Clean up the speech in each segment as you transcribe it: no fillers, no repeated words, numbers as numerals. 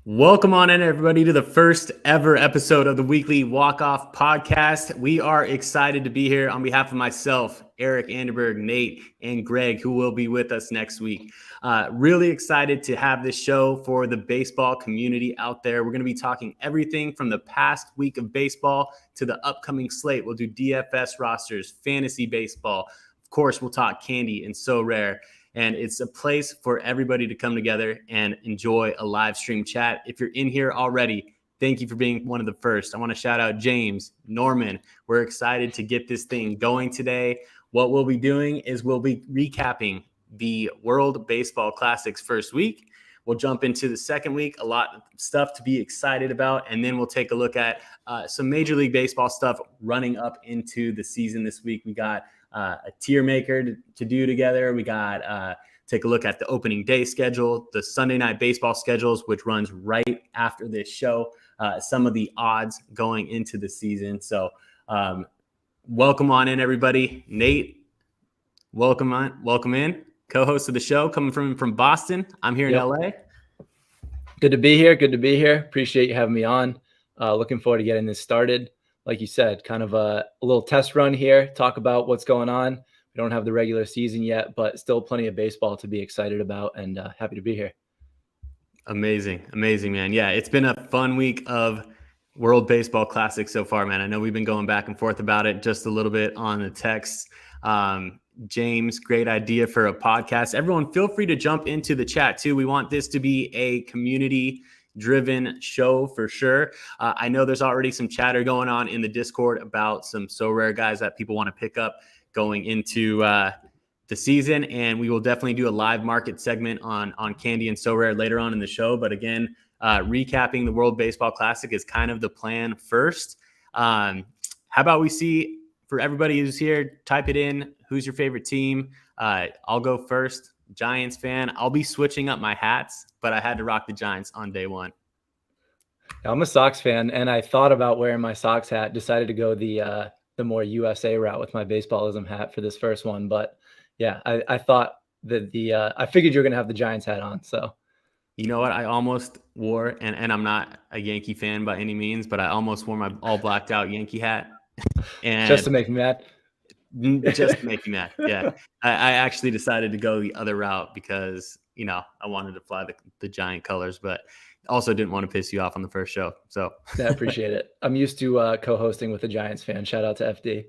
Welcome on in, everybody, to the first ever episode of the Weekly Walkoff podcast. We are excited to be here on behalf of myself, Eric Anderberg, Nate, and Greg, who will be with us next week. Really excited to have this show for the baseball community out there. We're going to be talking everything from the past week of baseball to the upcoming slate. We'll do DFS rosters, fantasy baseball. Of course, we'll talk candy and Sorare. And it's a place for everybody to come together and enjoy a live stream chat. If you're in here already, thank you for being one of the first. I want to shout out James, Norman. We're excited to get this thing going today. What we'll be doing is we'll be recapping the World Baseball Classic's first week. We'll jump into the second week, a lot of stuff to be excited about, and then we'll take a look at some Major League Baseball stuff running up into the season this week. We got a tier maker to do together. We got take a look at the opening day schedule, the Sunday night baseball schedules, which runs right after this show, some of the odds going into the season. So welcome on in, everybody. Nate, welcome in, co-host of the show, coming from Boston. I'm here in LA. Good to be here. Appreciate you having me on. Looking forward to getting this started. Like you said, kind of a little test run here, talk about what's going on. We don't have the regular season yet, but still plenty of baseball to be excited about, and happy to be here. Amazing, man. Yeah, it's been a fun week of World Baseball Classic so far, man. I know we've been going back and forth about it just a little bit on the text. James, great idea for a podcast. Everyone, feel free to jump into the chat too. We want this to be a community-driven show for sure. I know there's already some chatter going on in the Discord about some Sorare guys that people want to pick up going into the season, and we will definitely do a live market segment on candy and Sorare later on in the show. But again, recapping the World Baseball Classic is kind of the plan first. How about we see, for everybody who's here, type it in. Who's your favorite team? I'll go first. Giants fan. I'll be switching up my hats, but I had to rock the Giants on day one. I'm a Sox fan, and I thought about wearing my Sox hat. Decided to go the more USA route with my baseballism hat for this first one. But yeah, I thought that I figured you're gonna have the Giants hat on. So you know what? I almost wore, and I'm not a Yankee fan by any means, but I almost wore my all blacked out Yankee hat. And just to make me mad. Just to make you mad. Yeah. I actually decided to go the other route because, I wanted to fly the Giant colors, but also didn't want to piss you off on the first show. So I appreciate it. I'm used to co-hosting with a Giants fan. Shout out to FD.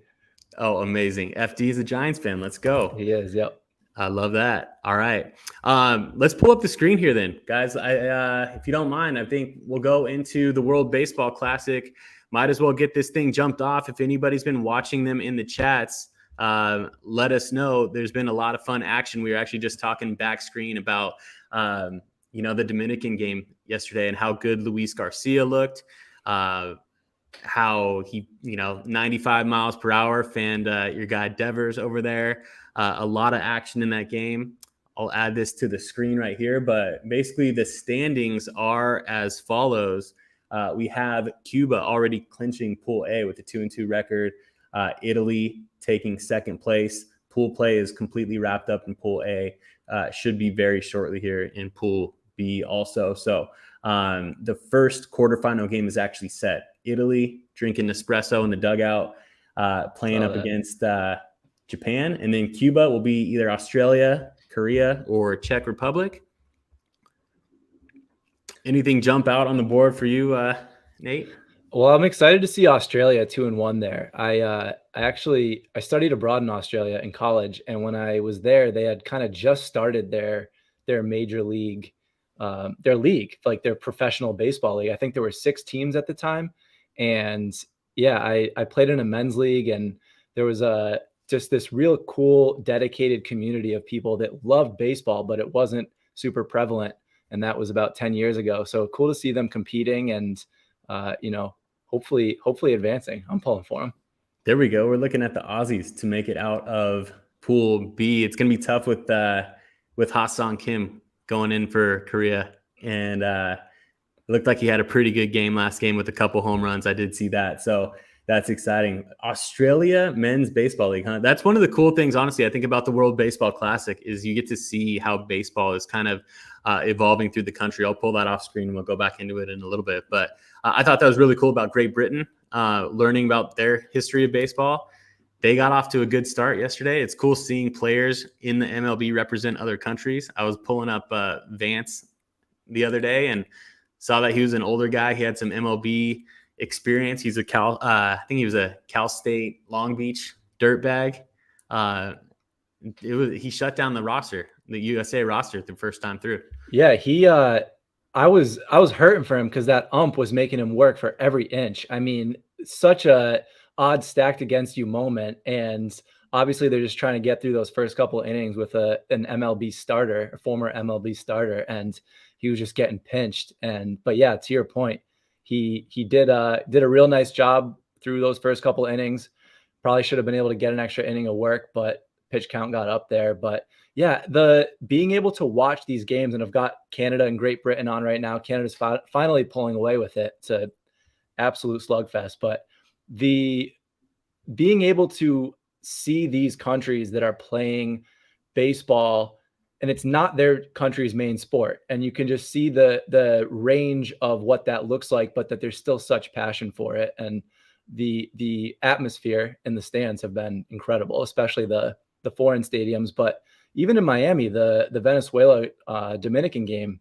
Oh, amazing. FD is a Giants fan. Let's go. He is. Yep. I love that. All right. Let's pull up the screen here then, guys. If you don't mind, I think we'll go into the World Baseball Classic. Might as well get this thing jumped off. If anybody's been watching them in the chats, let us know. There's been a lot of fun action. We were actually just talking back screen about, the Dominican game yesterday and how good Luis Garcia looked, how he, 95 miles per hour fanned your guy Devers over there. A lot of action in that game. I'll add this to the screen right here, but basically the standings are as follows. We have Cuba already clinching Pool A with a 2-2 record. Italy taking second place. Pool play is completely wrapped up in Pool A. Should be very shortly here in Pool B also. So the first quarterfinal game is actually set. Italy drinking espresso in the dugout, playing up against Japan. And then Cuba will be either Australia, Korea, or Czech Republic. Anything jump out on the board for you, Nate? Well, I'm excited to see Australia 2-1 there. I studied abroad in Australia in college, and when I was there, they had kind of just started their major league, their league, like their professional baseball league. I think there were 6 teams at the time, and yeah, I played in a men's league, and there was just this real cool, dedicated community of people that loved baseball, but it wasn't super prevalent. And that was about 10 years ago. So cool to see them competing and, hopefully advancing. I'm pulling for them. There we go. We're looking at the Aussies to make it out of Pool B. It's going to be tough with Ha-Sung Kim going in for Korea. And it looked like he had a pretty good game last game with a couple home runs. I did see that. So That's exciting. Australia Men's Baseball League, huh? That's one of the cool things, honestly, I think about the World Baseball Classic is you get to see how baseball is kind of evolving through the country. I'll pull that off screen and we'll go back into it in a little bit. But I thought that was really cool about Great Britain, learning about their history of baseball. They got off to a good start yesterday. It's cool seeing players in the MLB represent other countries. I was pulling up Vance the other day and saw that he was an older guy. He had some MLB experience. He's I think he was a Cal State Long Beach dirtbag. He shut down the roster, the USA roster, the first time through. Yeah, I was hurting for him because that ump was making him work for every inch. I mean, such a odd stacked against you moment, and obviously they're just trying to get through those first couple of innings with an MLB starter, a former MLB starter, and he was just getting pinched. But yeah, to your point, he did a real nice job through those first couple innings. Probably should have been able to get an extra inning of work, but pitch count got up there. But yeah, the being able to watch these games, and I've got Canada and Great Britain on right now. Canada's finally pulling away with it. It's an absolute slugfest. But the being able to see these countries that are playing baseball, and it's not their country's main sport, and you can just see the range of what that looks like, but that there's still such passion for it, and the atmosphere in the stands have been incredible, especially the foreign stadiums. But even in Miami, the Venezuela Dominican game,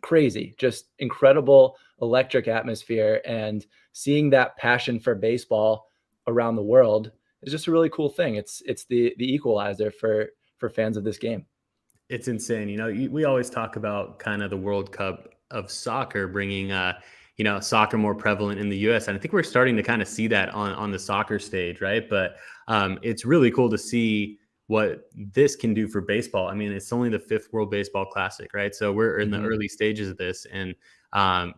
crazy, just incredible electric atmosphere, and seeing that passion for baseball around the world is just a really cool thing. It's the equalizer for fans of this game. It's insane. We always talk about kind of the World Cup of soccer bringing, soccer more prevalent in the U.S. And I think we're starting to kind of see that on the soccer stage, right? But it's really cool to see what this can do for baseball. I mean, it's only the 5th World Baseball Classic, right? So we're in the early stages of this. And,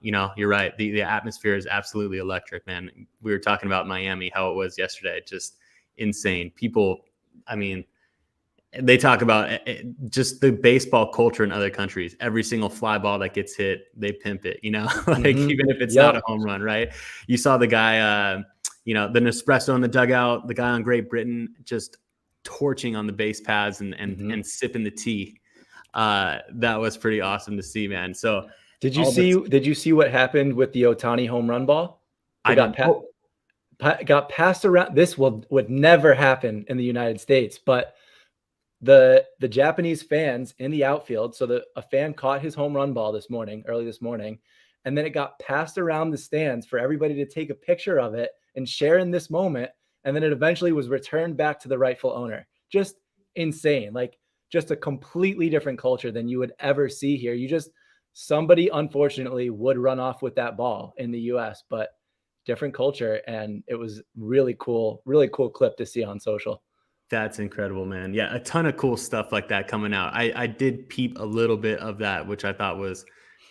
you're right. The atmosphere is absolutely electric, man. We were talking about Miami, how it was yesterday. Just insane. People, I mean, they talk about just the baseball culture in other countries. Every single fly ball that gets hit, they pimp it, even if it's not a home run, right? You saw the guy, the Nespresso in the dugout, the guy on Great Britain just torching on the base paths and sipping the tea. That was pretty awesome to see, man. So did you see what happened with the Ohtani home run ball? Got passed around. This would never happen in the United States, but the Japanese fans in the outfield. So a fan caught his home run ball early this morning, and then it got passed around the stands for everybody to take a picture of it and share in this moment. And then it eventually was returned back to the rightful owner. Just insane. Like, just a completely different culture than you would ever see here. Somebody unfortunately would run off with that ball in the US, but different culture. And it was really cool clip to see on social. That's incredible, man. Yeah, a ton of cool stuff like that coming out. I did peep a little bit of that, which I thought was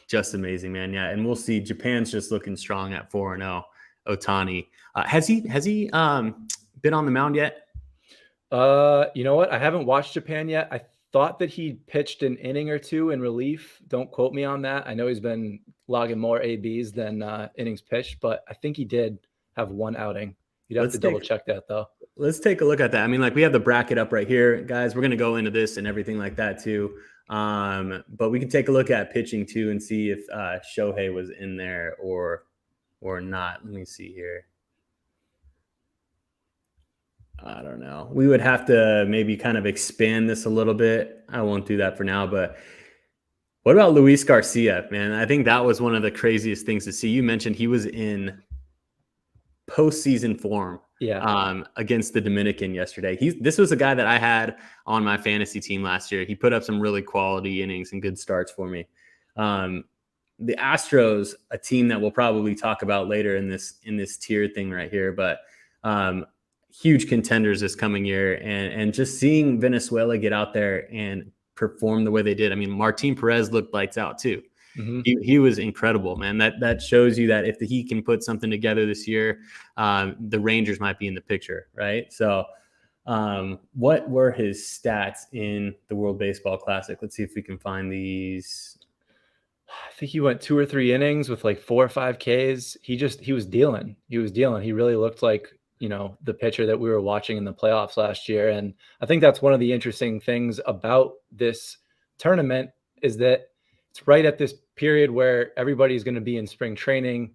just amazing, man. Yeah, and we'll see. Japan's just looking strong at 4-0. Ohtani, has he been on the mound yet? You know what? I haven't watched Japan yet. I thought that he pitched an inning or two in relief. Don't quote me on that. I know he's been logging more ABs than innings pitched, but I think he did have one outing. You'd have to double check that though. Let's take a look at that. I mean, we have the bracket up right here, guys. We're going to go into this and everything like that too. But we can take a look at pitching too and see if Shohei was in there or not. Let me see here. I don't know. We would have to maybe kind of expand this a little bit. I won't do that for now, but what about Luis Garcia, man? I think that was one of the craziest things to see. You mentioned he was in postseason form against the Dominican yesterday. This was a guy that I had on my fantasy team last year. He put up some really quality innings and good starts for me. The Astros, a team that we'll probably talk about later in this tier thing right here, but huge contenders this coming year, and just seeing Venezuela get out there and perform the way they did. I mean, Martin Perez looked lights out too. He was incredible, man. That shows you that if he can put something together this year, the Rangers might be in the picture, right? So what were his stats in the World Baseball Classic? Let's see if we can find these. I think he went 2 or 3 innings with like 4 or 5 Ks. He was dealing. He really looked like, the pitcher that we were watching in the playoffs last year. And I think that's one of the interesting things about this tournament is that it's right at this period where everybody's going to be in spring training,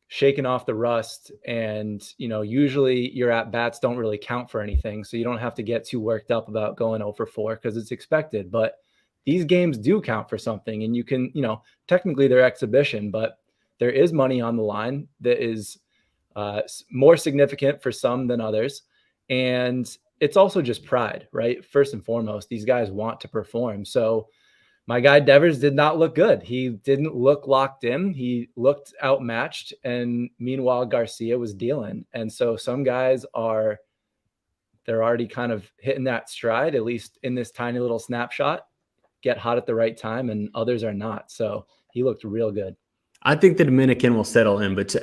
shaking off the rust. And, usually your at bats don't really count for anything. So you don't have to get too worked up about going 0 for 4 because it's expected. But these games do count for something. And you can, technically they're exhibition, but there is money on the line that is more significant for some than others. And it's also just pride, right? First and foremost, these guys want to perform. So my guy Devers did not look good. He didn't look locked in. He looked outmatched. And meanwhile, Garcia was dealing. And so some guys they're already kind of hitting that stride, at least in this tiny little snapshot, get hot at the right time, and others are not. So he looked real good. I think the Dominican will settle in, but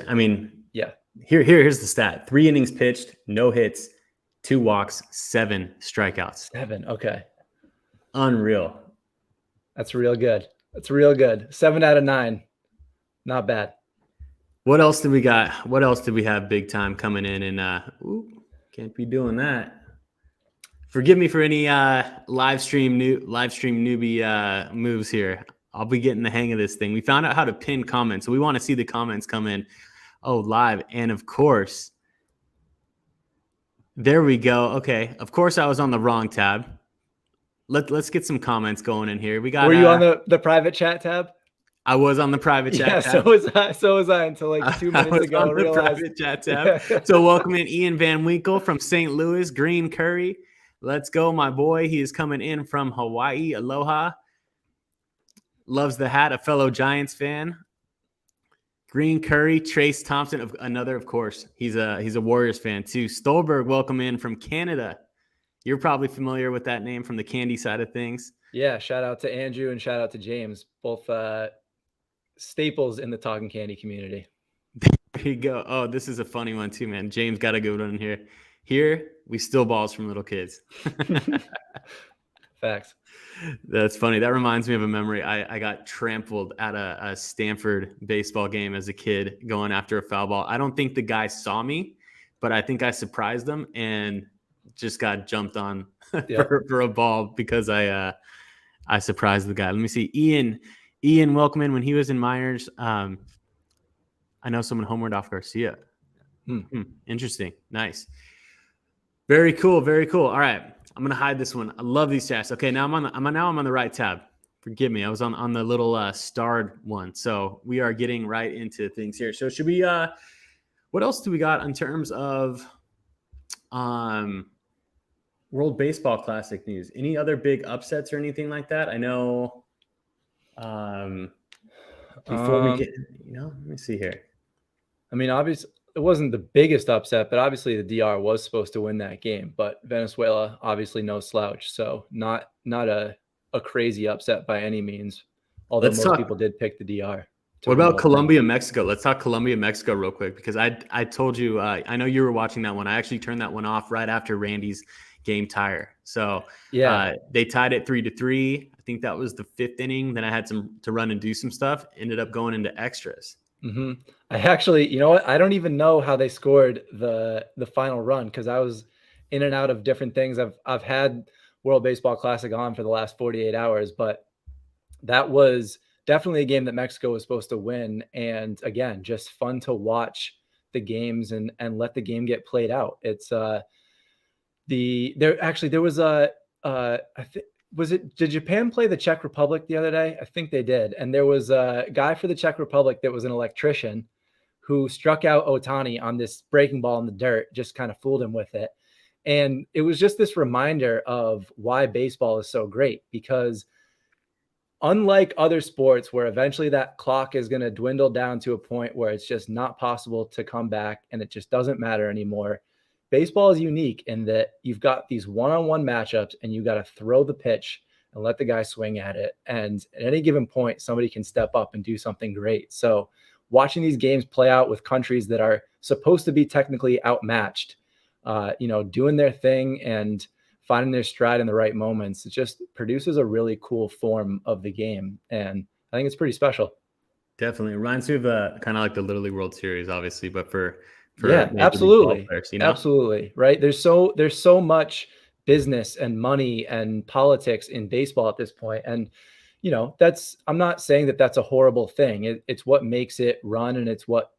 yeah. Here's the stat: 3 innings pitched, no hits, 2 walks, 7 strikeouts. 7. Okay. Unreal. That's real good. 7 out of 9. Not bad. What else did we got? What else did we have big time coming in? And can't be doing that. Forgive me for any live stream newbie moves here. I'll be getting the hang of this thing. We found out how to pin comments, so we want to see the comments come in. Oh, live. And of course, there we go. Okay. Of course, I was on the wrong tab. Let's get some comments going in here. We got. Were you on the private chat tab? I was on the private chat tab. So was I until like 2 minutes ago. On the private chat tab. So welcome in Ian Van Winkle from St. Louis, Green Curry. Let's go, my boy. He is coming in from Hawaii. Aloha. Loves the hat. A fellow Giants fan. Green Curry, Trace Thompson, another, of course. He's a Warriors fan too. Stolberg, welcome in from Canada. You're probably familiar with that name from the candy side of things. Yeah, shout out to Andrew and shout out to James, both staples in the Talking Candy community. There you go. Oh, this is a funny one too, man. James got a good one here. Here, we steal balls from little kids. Facts. That's funny. That reminds me of a memory. I got trampled at a Stanford baseball game as a kid going after a foul ball. I don't think the guy saw me, but I think I surprised him and just got jumped on for a ball because I surprised the guy. Let me see. Ian, welcome in. When he was in Myers, I know someone homered off Garcia. Interesting. Nice. Very cool. Very cool. All right. I'm going to hide this one. I love these chats. Okay. Now I'm on the right tab. Forgive me. I was on the little starred one. So we are getting right into things here. So should we, what else do we got in terms of World Baseball Classic news? Any other big upsets or anything like that? I know before we get, let me see here. I mean, obviously it wasn't the biggest upset, but obviously the DR was supposed to win that game, but Venezuela, obviously no slouch. So not a crazy upset by any means. Although most people did pick the DR. What about Colombia, Mexico? Let's talk Colombia, Mexico real quick, because I told you, I know you were watching that one. I actually turned that one off right after Randy's game tire. So they tied it 3-3. I think that was the 5th inning. Then I had to run and do some stuff. Ended up going into extras. Mm-hmm. I actually, you know what? I don't even know how they scored the final run because I was in and out of different things. I've had World Baseball Classic on for the last 48 hours, but that was definitely a game that Mexico was supposed to win. And again, just fun to watch the games and let the game get played out. It's there was did Japan play the Czech Republic the other day? I think they did. And there was a guy for the Czech Republic that was an electrician who struck out Otani on this breaking ball in the dirt, just kind of fooled him with it. And it was just this reminder of why baseball is so great, because unlike other sports where eventually that clock is going to dwindle down to a point where it's just not possible to come back and it just doesn't matter anymore, baseball is unique in that you've got these one-on-one matchups and you got to throw the pitch and let the guy swing at it. And at any given point, somebody can step up and do something great. So watching these games play out with countries that are supposed to be technically outmatched, doing their thing and finding their stride in the right moments, it just produces a really cool form of the game. And I think it's pretty special. Definitely. It reminds me of kind of like the Little League World Series, obviously, but for Yeah, Major League Ball absolutely. players, Absolutely. Right. There's so much business and money and politics in baseball at this point. And, I'm not saying that that's a horrible thing. It's what makes it run. And it's what,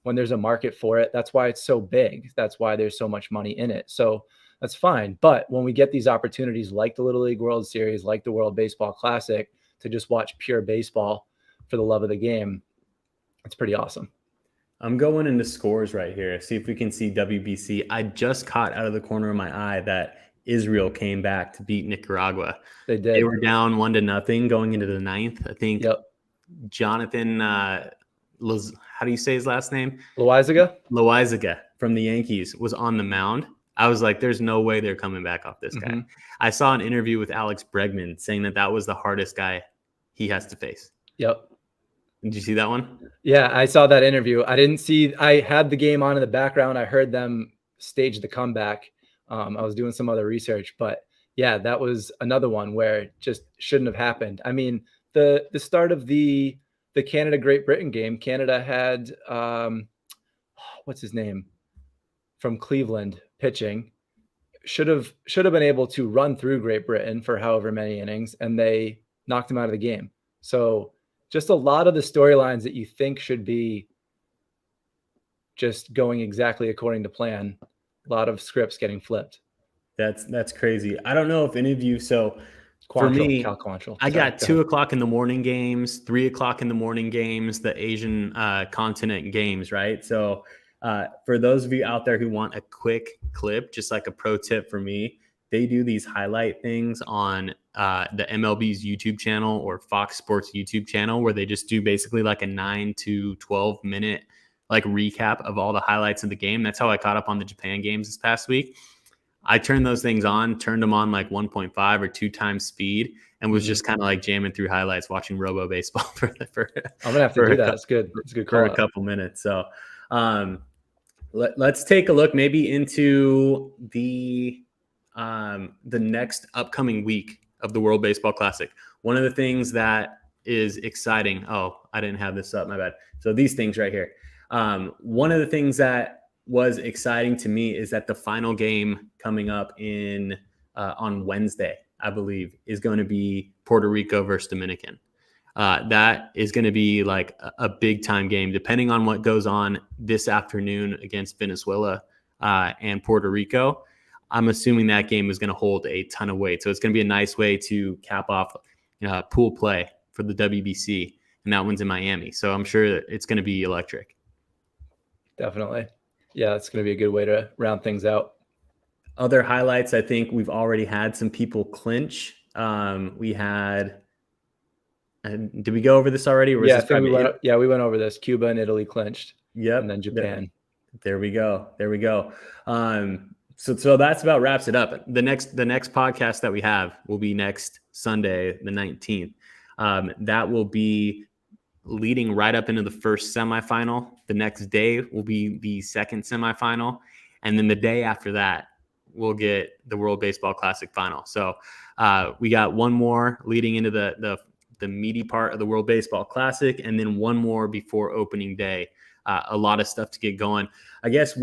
when there's a market for it, that's why it's so big. That's why there's so much money in it. So that's fine. But when we get these opportunities like the Little League World Series, like the World Baseball Classic, to just watch pure baseball for the love of the game, it's pretty awesome. I'm going into scores right here. See if we can see WBC. I just caught out of the corner of my eye that Israel came back to beat Nicaragua. They did. They were down 1-0 going into the ninth. I think Yep. Jonathan, how do you say his last name? Loizaga from the Yankees was on the mound. I was like, there's no way they're coming back off this guy. I saw an interview with Alex Bregman saying that was the hardest guy he has to face. Yep. Did you see that one? Yeah, I saw that interview. I had the game on in the background. I heard them stage the comeback. I was doing some other research, but yeah, that was another one where it just shouldn't have happened. I mean, the start of the Canada Great Britain game, Canada had what's his name from Cleveland pitching, should have been able to run through Great Britain for however many innings, and they knocked him out of the game. So just a lot of the storylines that you think should be just going exactly according to plan, a lot of scripts getting flipped. That's crazy. I don't know if any of you. So for Quantrill, me, Cal Quantrill. I got 2:00 in the morning games, 3:00 in the morning games, the Asian continent games, right? So for those of you out there who want a quick clip, just like a pro tip for me, they do these highlight things on the MLB's YouTube channel or Fox Sports YouTube channel, where they just do basically like a 9 to 12 minute like recap of all the highlights of the game. That's how I caught up on the Japan games this past week. I turned those things on, turned them on like 1.5 or 2 times speed, and was just kind of like jamming through highlights, watching Robo Baseball for I'm gonna have to do that. It's good. It's good for a couple minutes. So let's take a look maybe into the next upcoming week of the World Baseball Classic. One of the things that is exciting. Oh, I didn't have this up. My bad. So these things right here. One of the things that was exciting to me is that the final game coming up on Wednesday, I believe, is going to be Puerto Rico versus Dominican. That is going to be like a big time game, depending on what goes on this afternoon against Venezuela and Puerto Rico. I'm assuming that game is going to hold a ton of weight. So it's going to be a nice way to cap off pool play for the WBC, and that one's in Miami. So I'm sure that it's going to be electric. Definitely. Yeah, it's going to be a good way to round things out. Other highlights, I think we've already had some people clinch. We had, did we go over this already? Or was yeah, we went over this. Cuba and Italy clinched. Yep. And then Japan. There we go. So that's about wraps it up. The next podcast that we have will be next Sunday, the 19th. That will be leading right up into the first semifinal. The next day will be the second semifinal. And then the day after that, we'll get the World Baseball Classic final. So we got one more leading into the meaty part of the World Baseball Classic, and then one more before opening day. A lot of stuff to get going. I guess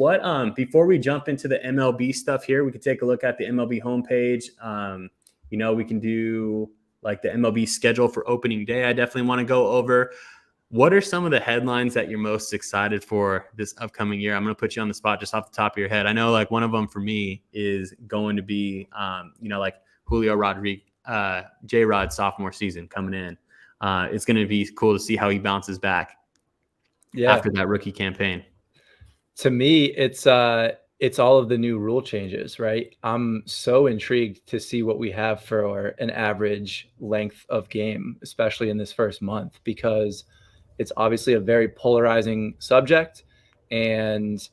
before we jump into the MLB stuff here, we could take a look at the MLB homepage. We can do like the MLB schedule for opening day. I definitely want to go over. What are some of the headlines that you're most excited for this upcoming year? I'm going to put you on the spot just off the top of your head. I know like one of them for me is going to be, like Julio Rodriguez, J-Rod sophomore season coming in. It's going to be cool to see how he bounces back after that rookie campaign. To me, it's all of the new rule changes, right? I'm so intrigued to see what we have for an average length of game, especially in this first month, because it's obviously a very polarizing subject, and there's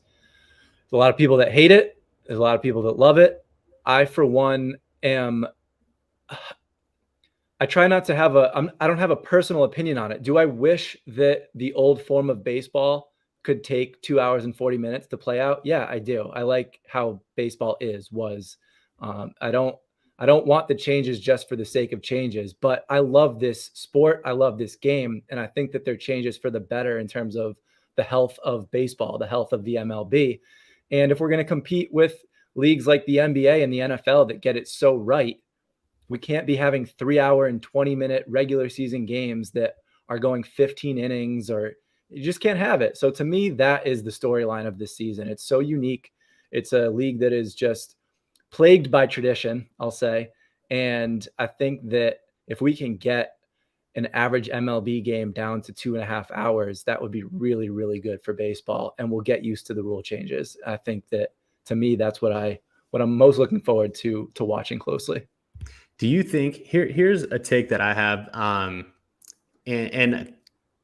a lot of people that hate it. There's a lot of people that love it. I, for one, I try not to have I don't have a personal opinion on it. Do I wish that the old form of baseball could take 2 hours and 40 minutes to play out? Yeah, I do. I like how baseball was. I don't I don't want the changes just for the sake of changes, but I love this sport. I love this game. And I think that they're changes for the better in terms of the health of baseball, the health of the MLB. And if we're going to compete with leagues like the NBA and the NFL that get it so right, we can't be having 3-hour and 20-minute regular season games that are going 15 innings, or you just can't have it. So to me, that is the storyline of this season. It's so unique. It's a league that is just plagued by tradition, I'll say. And I think that if we can get an average MLB game down to 2.5 hours, that would be really, really good for baseball. And we'll get used to the rule changes. I think that, to me, that's what I'm most looking forward to watching closely. Do you think here's a take that I have, and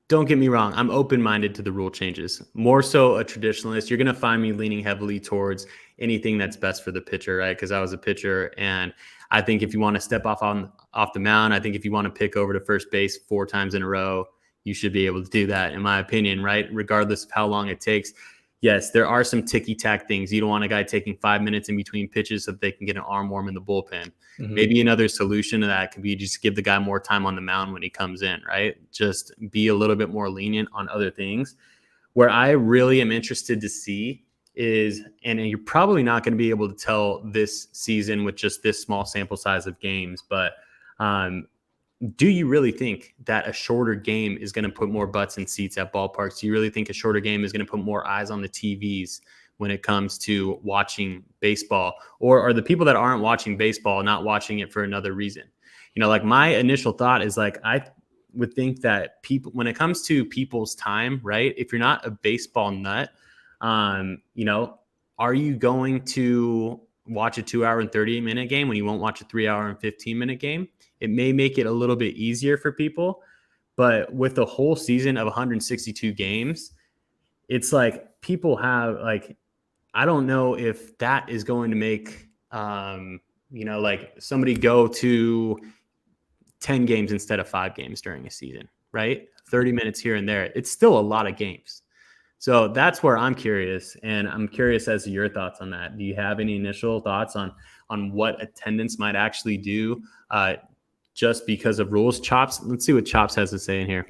don't get me wrong, I'm open-minded to the rule changes. More so a traditionalist. You're going to find me leaning heavily towards anything that's best for the pitcher, right? Because I was a pitcher, and I think if you want to step off the mound, I think if you want to pick over to first base 4 times in a row, you should be able to do that, in my opinion, right? Regardless of how long it takes. Yes, there are some ticky-tack things. You don't want a guy taking 5 minutes in between pitches so that they can get an arm warm in the bullpen. Mm-hmm. Maybe another solution to that could be just give the guy more time on the mound when he comes in, right? Just be a little bit more lenient on other things. Where I really am interested to see is, and you're probably not going to be able to tell this season with just this small sample size of games, but do you really think that a shorter game is going to put more butts in seats at ballparks? Do you really think a shorter game is going to put more eyes on the TVs when it comes to watching baseball? Or are the people that aren't watching baseball not watching it for another reason? You know, like my initial thought is like, I would think that people, when it comes to people's time, right? If you're not a baseball nut, you know, are you going to watch a 2-hour and 38-minute game when you won't watch a 3-hour and 15-minute game? It may make it a little bit easier for people, but with the whole season of 162 games, it's like people have like, I don't know if that is going to make, you know, like somebody go to 10 games instead of 5 games during a season, right? 30 minutes here and there. It's still a lot of games. So that's where I'm curious, and I'm curious as to your thoughts on that. Do you have any initial thoughts on what attendance might actually do just because of rules? Chops, let's see what Chops has to say in here.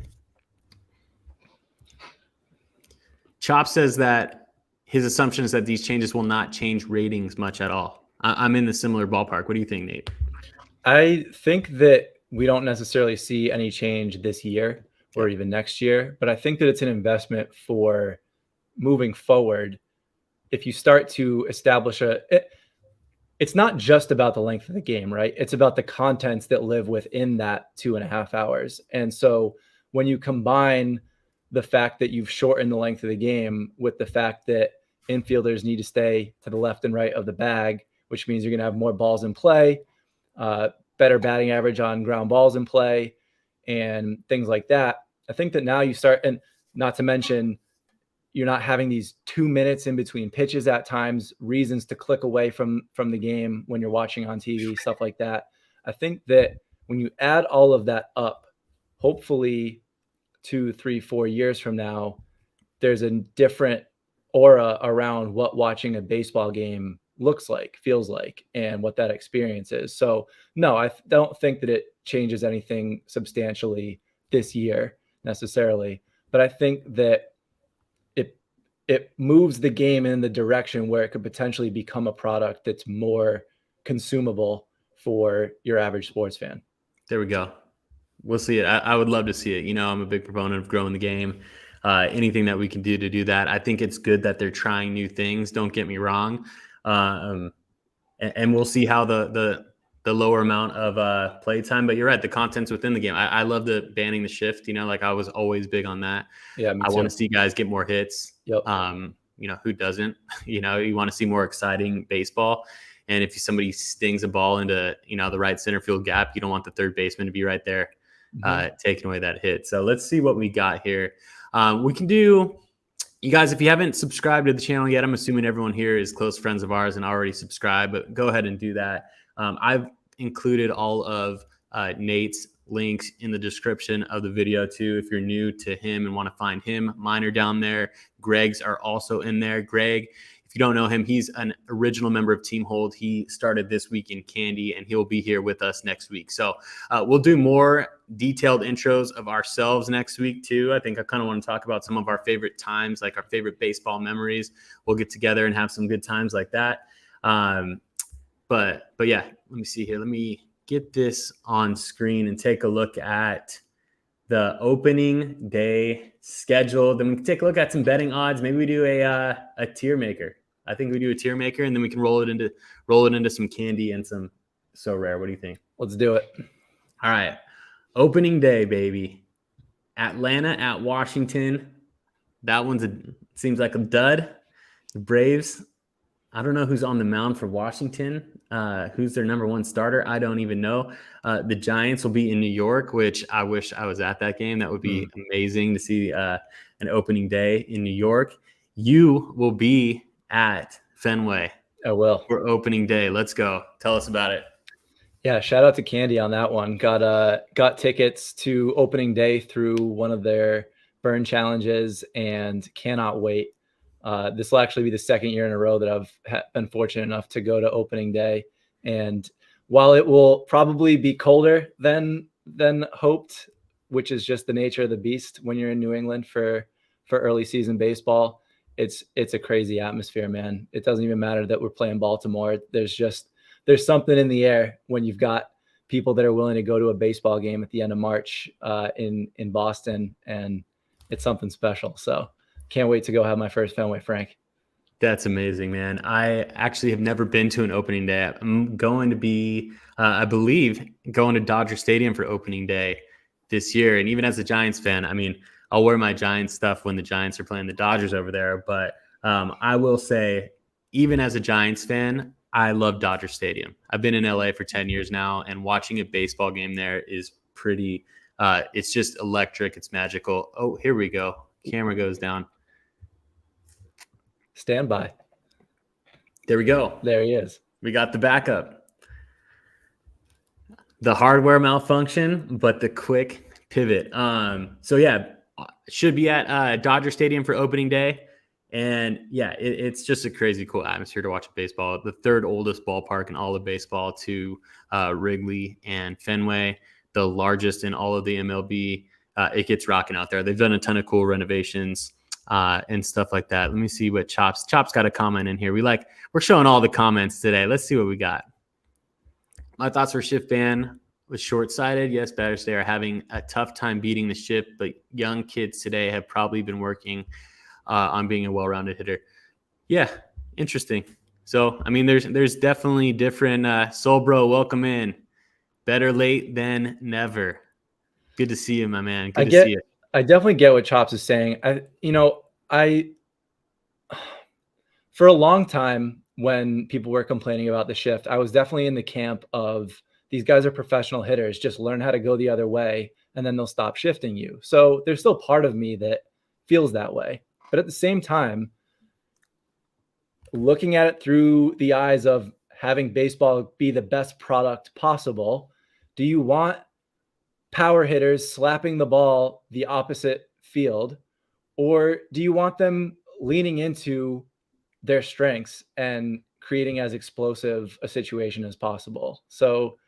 Chops says that his assumption is that these changes will not change ratings much at all. I'm in the similar ballpark. What do you think, Nate? I think that we don't necessarily see any change this year or even next year, but I think that it's an investment for moving forward. If you start to establish it's not just about the length of the game, right? It's about the contents that live within that 2.5 hours. And so when you combine the fact that you've shortened the length of the game with the fact that infielders need to stay to the left and right of the bag, which means you're going to have more balls in play, better batting average on ground balls in play, and things like that. I think that now you start, and not to mention, you're not having these 2 minutes in between pitches at times, reasons to click away from the game when you're watching on TV, stuff like that. I think that when you add all of that up, hopefully 2, 3, 4 years from now, there's a different aura around what watching a baseball game looks like, feels like, and what that experience is. So no, I don't think that it changes anything substantially this year necessarily, but I think that it moves the game in the direction where it could potentially become a product that's more consumable for your average sports fan. There we go. We'll see it. I would love to see it. You know, I'm a big proponent of growing the game. Anything that we can do to do that. I think it's good that they're trying new things. Don't get me wrong. And we'll see how the lower amount of play time, but you're right. The content's within the game. I love the banning the shift, you know, like I was always big on that. Yeah. I want to see guys get more hits. Yep. You know, who doesn't, you know, you want to see more exciting baseball. And if somebody stings a ball into, you know, the right center field gap, you don't want the third baseman to be right there, taking away that hit. So let's see what we got here. We can do, you guys, if you haven't subscribed to the channel yet, I'm assuming everyone here is close friends of ours and already subscribed, but go ahead and do that. I've included all of Nate's links in the description of the video too. If you're new to him and want to find him, mine are down there. Greg's are also in there. Greg, If you don't know him, he's an original member of Team Hold. He started this week in Candy, and he'll be here with us next week. So we'll do more detailed intros of ourselves next week too. I think I kind of want to talk about some of our favorite times, like our favorite baseball memories. We'll get together and have some good times like that. But yeah, let me see here. Let me get this on screen and take a look at the opening day schedule. Then we can take a look at some betting odds. Maybe we do a tier maker. I think we do a tier maker, and then we can roll it into some candy and some Sorare. What do you think? Let's do it. All right. Opening day, baby. Atlanta at Washington. That seems like a dud. The Braves. I don't know who's on the mound for Washington. Who's their number one starter? I don't even know. The Giants will be in New York, which I wish I was at that game. That would be amazing to see an opening day in New York. You will be at Fenway. I will. For opening day. Let's go. Tell us about it. Yeah, shout out to Candy on that one. Got tickets to opening day through one of their burn challenges and cannot wait. This will actually be the second year in a row that I've been fortunate enough to go to opening day. And while it will probably be colder than hoped, which is just the nature of the beast when you're in New England for early season baseball, it's a crazy atmosphere, man. It doesn't even matter that we're playing Baltimore. There's something in the air when you've got people that are willing to go to a baseball game at the end of March in Boston, and it's something special. So can't wait to go have my first Fenway Frank. That's amazing, man. I actually have never been to an opening day. I'm going to be, I believe, going to Dodger Stadium for opening day this year. And even as a Giants fan, I mean, I'll wear my Giants stuff when the Giants are playing the Dodgers over there. But I will say, even as a Giants fan, I love Dodger Stadium. I've been in LA for 10 years now, and watching a baseball game there is pretty, it's just electric. It's magical. Oh, here we go. Camera goes down. Stand by. There we go. There he is. We got the backup. The hardware malfunction, but the quick pivot. So yeah, should be at Dodger Stadium for opening day. And yeah, it's just a crazy cool atmosphere to watch baseball. The third oldest ballpark in all of baseball to Wrigley and Fenway, the largest in all of the MLB. It gets rocking out there. They've done a ton of cool renovations and stuff like that. Let me see what Chops got a comment in here. We're showing all the comments today. Let's see what we got. My thoughts for shift ban was short-sighted. Yes, batters today are having a tough time beating the shift, but young kids today have probably been working on being a well-rounded hitter. Yeah, interesting. So, I mean, there's definitely different. Soul Bro, welcome in. Better late than never. Good to see you, my man. Good to see you. I definitely get what Chops is saying. For a long time when people were complaining about the shift, I was definitely in the camp of these guys are professional hitters. Just learn how to go the other way, and then they'll stop shifting you. So there's still part of me that feels that way. But at the same time, looking at it through the eyes of having baseball be the best product possible, do you want power hitters slapping the ball the opposite field, or do you want them leaning into their strengths and creating as explosive a situation as possible? So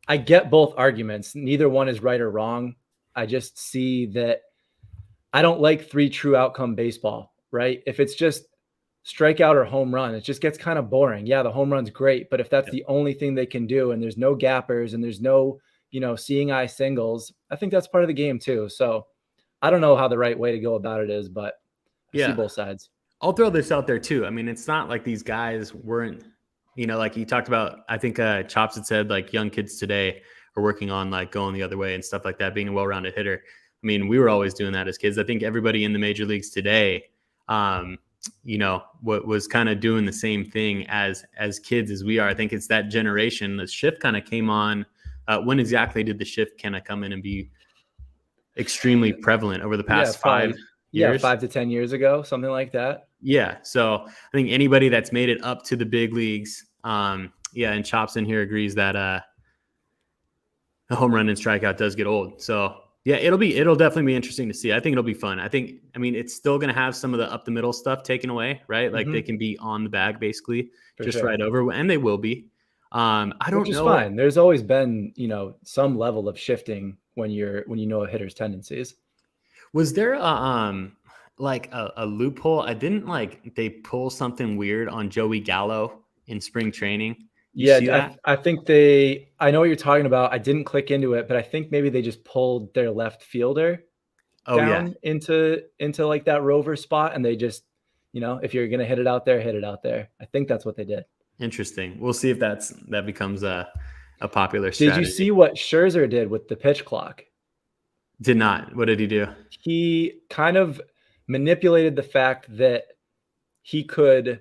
I get both arguments. Neither one is right or wrong. I just see that I don't like 3 true outcome baseball, right? If it's just strikeout or home run, it just gets kind of boring. Yeah, the home run's great, but if that's the only thing they can do and there's no gappers and there's no, seeing eye singles, I think that's part of the game too. So I don't know how the right way to go about it is, but I see both sides. I'll throw this out there too. I mean, it's not like these guys weren't, like you talked about, I think Chops had said like young kids today are working on like going the other way and stuff like that, being a well-rounded hitter. I mean, we were always doing that as kids. I think everybody in the major leagues today, what was kind of doing the same thing as kids as we are. I think it's that generation. The shift kind of came on. When exactly did the shift kind of come in and be extremely prevalent over the past 5 years? 5 to 10 years ago, something like that. Yeah. So I think anybody that's made it up to the big leagues, and Chops in here agrees that the home run and strikeout does get old. So Yeah, it'll definitely be interesting to see. I think it'll be fun. I mean, it's still going to have some of the up the middle stuff taken away, right? Like they can be on the bag basically, For just sure. right over, and they will be. I Which don't is know. fine. There's always been, some level of shifting when you know a hitter's tendencies. Was there like a loophole? I didn't like they pull something weird on Joey Gallo in spring training. You Yeah, see that? I think I know what you're talking about. I didn't click into it, but I think maybe they just pulled their left fielder Oh yeah, down into like that rover spot, and they just, if you're gonna hit it out there, hit it out there. I think that's what they did. interesting. We'll see if that becomes a popular Did you strategy. see what Scherzer did with the pitch clock? Did not. What did he do? He kind of manipulated the fact that he could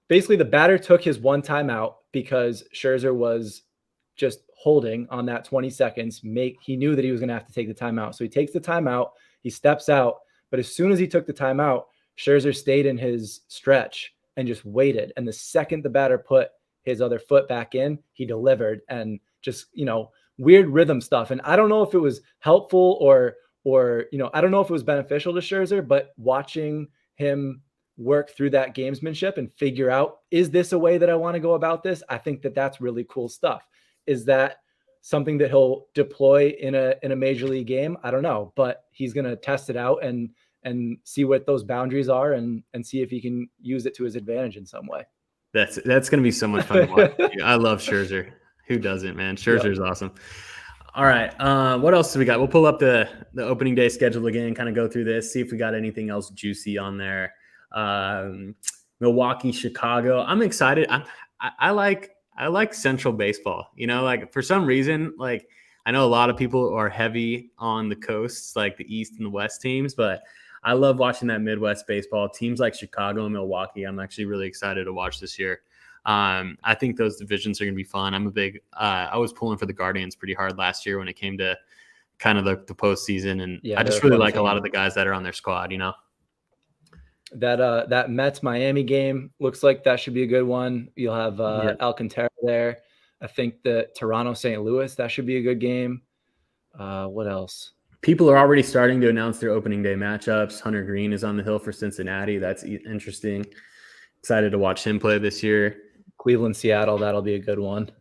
basically, the batter took his one timeout because Scherzer was just holding on that 20 seconds. He knew that he was going to have to take the timeout. So he takes the timeout, he steps out, but as soon as he took the timeout, Scherzer stayed in his stretch and just waited. And the second the batter put his other foot back in, he delivered, and just, weird rhythm stuff. And I don't know if it was helpful or I don't know if it was beneficial to Scherzer, but watching him work through that gamesmanship and figure out, is this a way that I want to go about this? I think that that's really cool stuff. Is that something that he'll deploy in a major league game? I don't know, but he's going to test it out and see what those boundaries are and see if he can use it to his advantage in some way. That's going to be so much fun to watch. I love Scherzer. Who doesn't, man? Scherzer's awesome. All right. What else do we got? We'll pull up the opening day schedule again, kind of go through this, see if we got anything else juicy on there. Milwaukee, Chicago. I'm excited. I like Central baseball. Like for some reason, like I know a lot of people are heavy on the coasts, like the East and the West teams, but I love watching that Midwest baseball. Teams like Chicago and Milwaukee, I'm actually really excited to watch this year. I think those divisions are going to be fun. I'm a big I was pulling for the Guardians pretty hard last year when it came to kind of the postseason. And I just really like a lot of the guys that are on their squad, That Mets Miami game looks like that should be a good one. You'll have Alcantara there. I think the Toronto St. Louis, that should be a good game. What else? People are already starting to announce their opening day matchups. Hunter Green is on the hill for Cincinnati. That's interesting. Excited to watch him play this year. Cleveland, Seattle, that'll be a good one.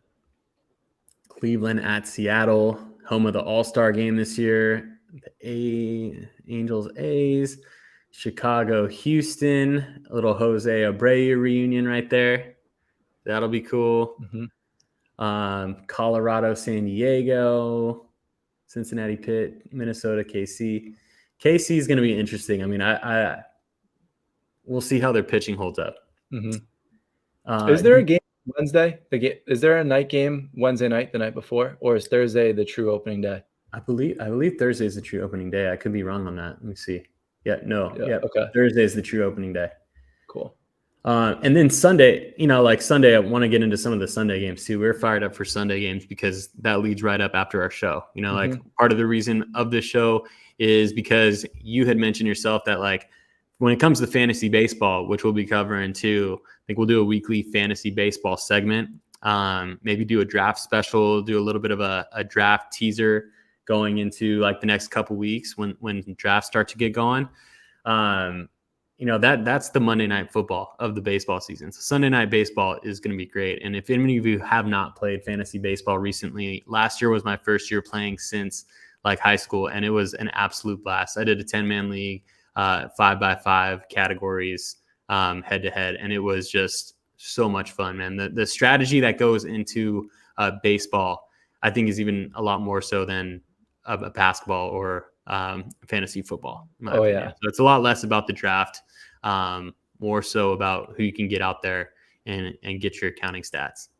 Cleveland at Seattle, home of the All-Star game this year. The Angels, A's. Chicago, Houston, a little Jose Abreu reunion right there. That'll be cool. Colorado, San Diego, Cincinnati, Pitt, Minnesota, KC. KC is going to be interesting. I mean, we'll see how their pitching holds up. Is there a game Wednesday? Is there a night game Wednesday night, the night before, or is Thursday the true opening day? I believe Thursday is the true opening day. I could be wrong on that. Let me see. Okay. Thursday is the true opening day. Cool. And then Sunday, like Sunday, I want to get into some of the Sunday games too. We're fired up for Sunday games because that leads right up after our show. Like part of the reason of this show is because you had mentioned yourself that like when it comes to fantasy baseball, which we'll be covering too, I think we'll do a weekly fantasy baseball segment. Maybe do a draft special, do a little bit of a draft teaser going into like the next couple weeks when drafts start to get going. That's the Monday night football of the baseball season. So Sunday night baseball is going to be great. And if any of you have not played fantasy baseball recently, last year was my first year playing since like high school, and it was an absolute blast. I did a 10-man league, 5x5 categories, head to head. And it was just so much fun, man. The strategy that goes into baseball, I think is even a lot more so than a basketball or fantasy football. In my opinion. Yeah. So it's a lot less about the draft, more so about who you can get out there and get your accounting stats.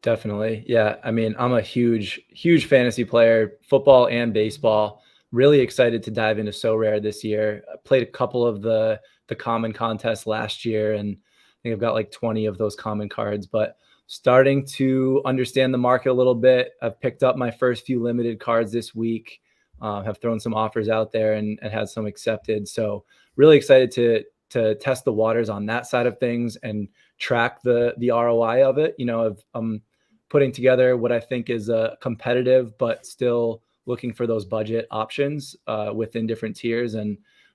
Definitely. Yeah. I mean, I'm a huge fantasy player, football and baseball. Really excited to dive into Sorare this year. I played a couple of the common contests last year, and I think I've got like 20 of those common cards, but starting to understand the market a little bit. I've picked up my first few limited cards this week, have thrown some offers out there and had some accepted. So really excited to test the waters on that side of things and track the ROI of it. I'm putting together what I think is a competitive but still looking for those budget options within different tiers.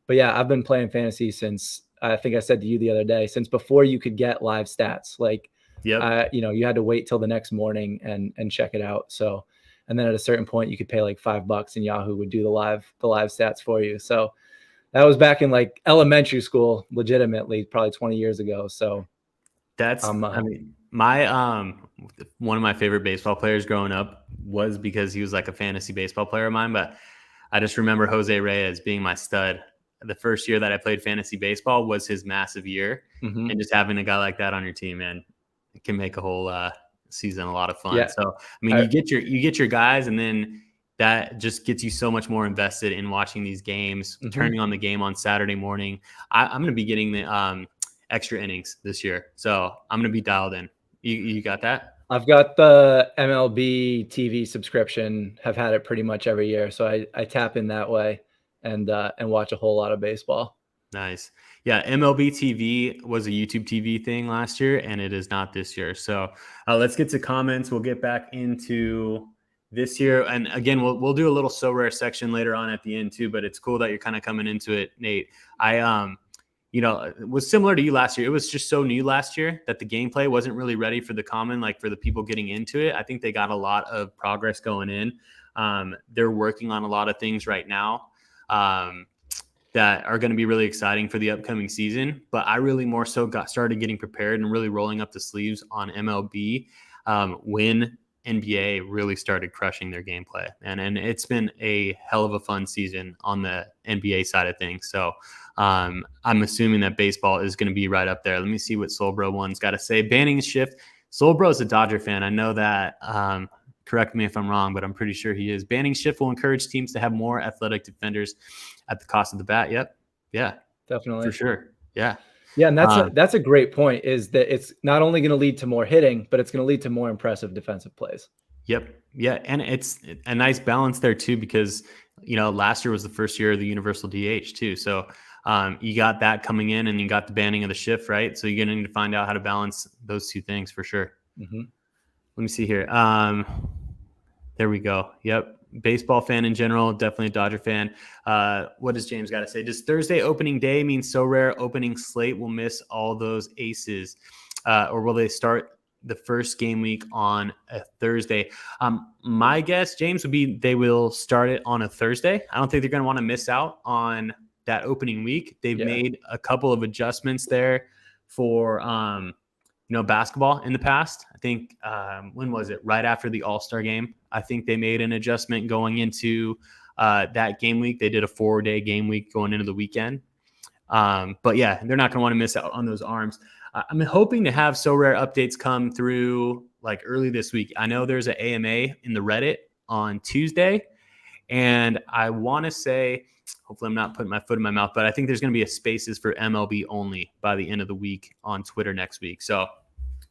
But yeah, I've been playing fantasy since, I think I said to you the other day, since before you could get live stats. Like, you had to wait till the next morning and check it out. So, and then at a certain point you could pay like $5 and Yahoo would do the live stats for you. So that was back in like elementary school, legitimately, probably 20 years ago. So that's, my one of my favorite baseball players growing up was because he was like a fantasy baseball player of mine. But I just remember Jose Reyes being my stud. The first year that I played fantasy baseball was his massive year, and just having a guy like that on your team, man, it can make a whole season a lot of fun. So I mean, you get your guys, and then that just gets you so much more invested in watching these games, turning on the game on Saturday morning. I'm going to be getting the extra innings this year, so I'm going to be dialed in. You got that? I've got the MLB TV subscription, have had it pretty much every year. So I tap in that way and watch a whole lot of baseball. Nice. Yeah, MLB TV was a YouTube TV thing last year, and it is not this year. So let's get to comments. We'll get back into this year. And again, we'll do a little So Rare section later on at the end too, but it's cool that you're kind of coming into it, Nate. It was similar to you last year. It was just so new last year that the gameplay wasn't really ready for the common, like for the people getting into it. I think they got a lot of progress going in. They're working on a lot of things right now that are going to be really exciting for the upcoming season. But I really more so started getting prepared and really rolling up the sleeves on MLB when NBA really started crushing their gameplay. And it's been a hell of a fun season on the NBA side of things. So I'm assuming that baseball is going to be right up there. Let me see what Soulbro one's got to say. Banning shift. Soulbro is a Dodger fan. I know that. Correct me if I'm wrong, but I'm pretty sure he is. Banning shift will encourage teams to have more athletic defenders at the cost of the bat. Yep. Yeah, definitely. For sure. Yeah. Yeah. And that's a great point, is that it's not only going to lead to more hitting, but it's going to lead to more impressive defensive plays. Yep. Yeah. And it's a nice balance there too, because, last year was the first year of the universal DH too. So you got that coming in, and you got the banning of the shift, right? So you're going to need to find out how to balance those two things for sure. Let me see here. There we go. Yep. Baseball fan in general, definitely a Dodger fan. What does James got to say? Does Thursday opening day mean So Rare opening slate will miss all those aces? Or will they start the first game week on a Thursday? My guess, James, would be they will start it on a Thursday. I don't think they're going to want to miss out on that opening week. They've made a couple of adjustments there for basketball in the past. I think when was it? Right after the All-Star game, I think they made an adjustment going into that game week. They did a 4-day game week going into the weekend. But yeah, they're not going to want to miss out on those arms. I'm hoping to have So Rare updates come through like early this week. I know there's an AMA in the Reddit on Tuesday, and I want to say, hopefully I'm not putting my foot in my mouth, but I think there's going to be a spaces for MLB only by the end of the week on Twitter next week. So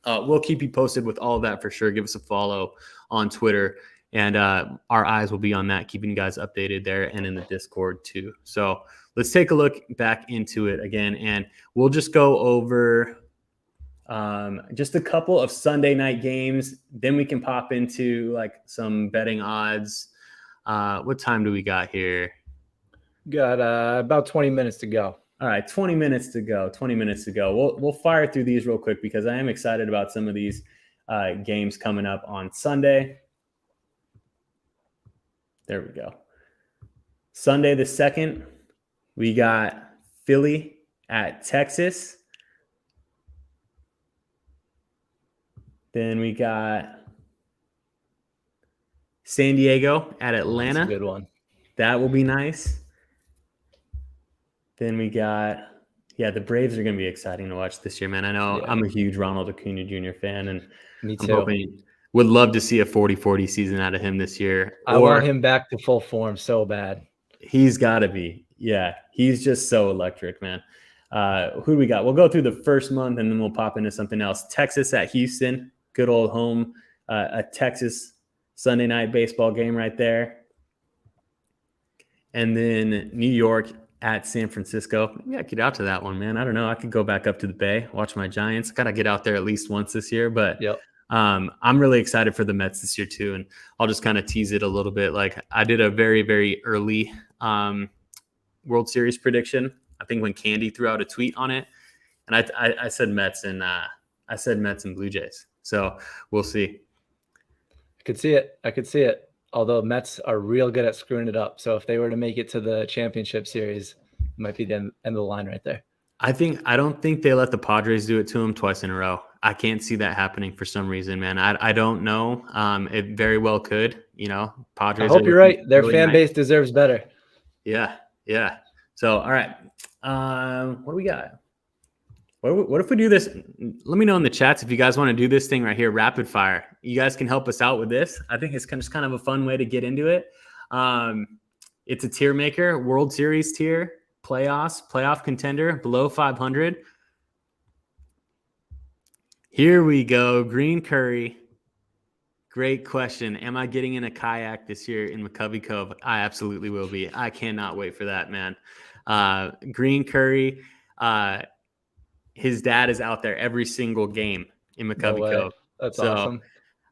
we'll keep you posted with all of that for sure. Give us a follow on Twitter, and our eyes will be on that, keeping you guys updated there and in the Discord too. So let's take a look back into it again, and we'll just go over just a couple of Sunday night games. Then we can pop into like some betting odds. What time do we got here? Got about 20 minutes to go. All right, 20 minutes to go. We'll fire through these real quick because I am excited about some of these games coming up on Sunday. There we go. Sunday the 2nd, we got Philly at Texas. Then we got San Diego at Atlanta. That's a good one. That will be nice. Then we got, the Braves are going to be exciting to watch this year, man. I know I'm a huge Ronald Acuna Jr. fan, and me too. Would love to see a 40-40 season out of him this year. I want him back to full form so bad. He's got to be. Yeah, he's just so electric, man. Who do we got? We'll go through the first month, and then we'll pop into something else. Texas at Houston, good old home. A Texas Sunday night baseball game right there. And then New York at San Francisco. Maybe I get out to that one, man. I don't know. I could go back up to the Bay, watch my Giants. Got to get out there at least once this year. But I'm really excited for the Mets this year too, and I'll just kind of tease it a little bit. Like I did a very, very early World Series prediction. I think when Candy threw out a tweet on it, and I said Mets and Blue Jays. So we'll see. I could see it. Although Mets are real good at screwing it up. So if they were to make it to the championship series, it might be the end of the line right there. I don't think they let the Padres do it to them twice in a row. I can't see that happening for some reason, man. I don't know. It very well could. Padres. I hope you're right. Their really fan base deserves better. Yeah. So, all right. What do we got? What if we do this? Let me know in the chats if you guys want to do this thing right here, rapid fire. You guys can help us out with this. I think it's just kind of a fun way to get into it. It's a tier maker, World Series tier, playoff contender, below 500. Here we go. Green Curry. Great question. Am I getting in a kayak this year in McCovey Cove? I absolutely will be. I cannot wait for that, man. Green Curry, his dad is out there every single game in McCovey Cove. That's awesome.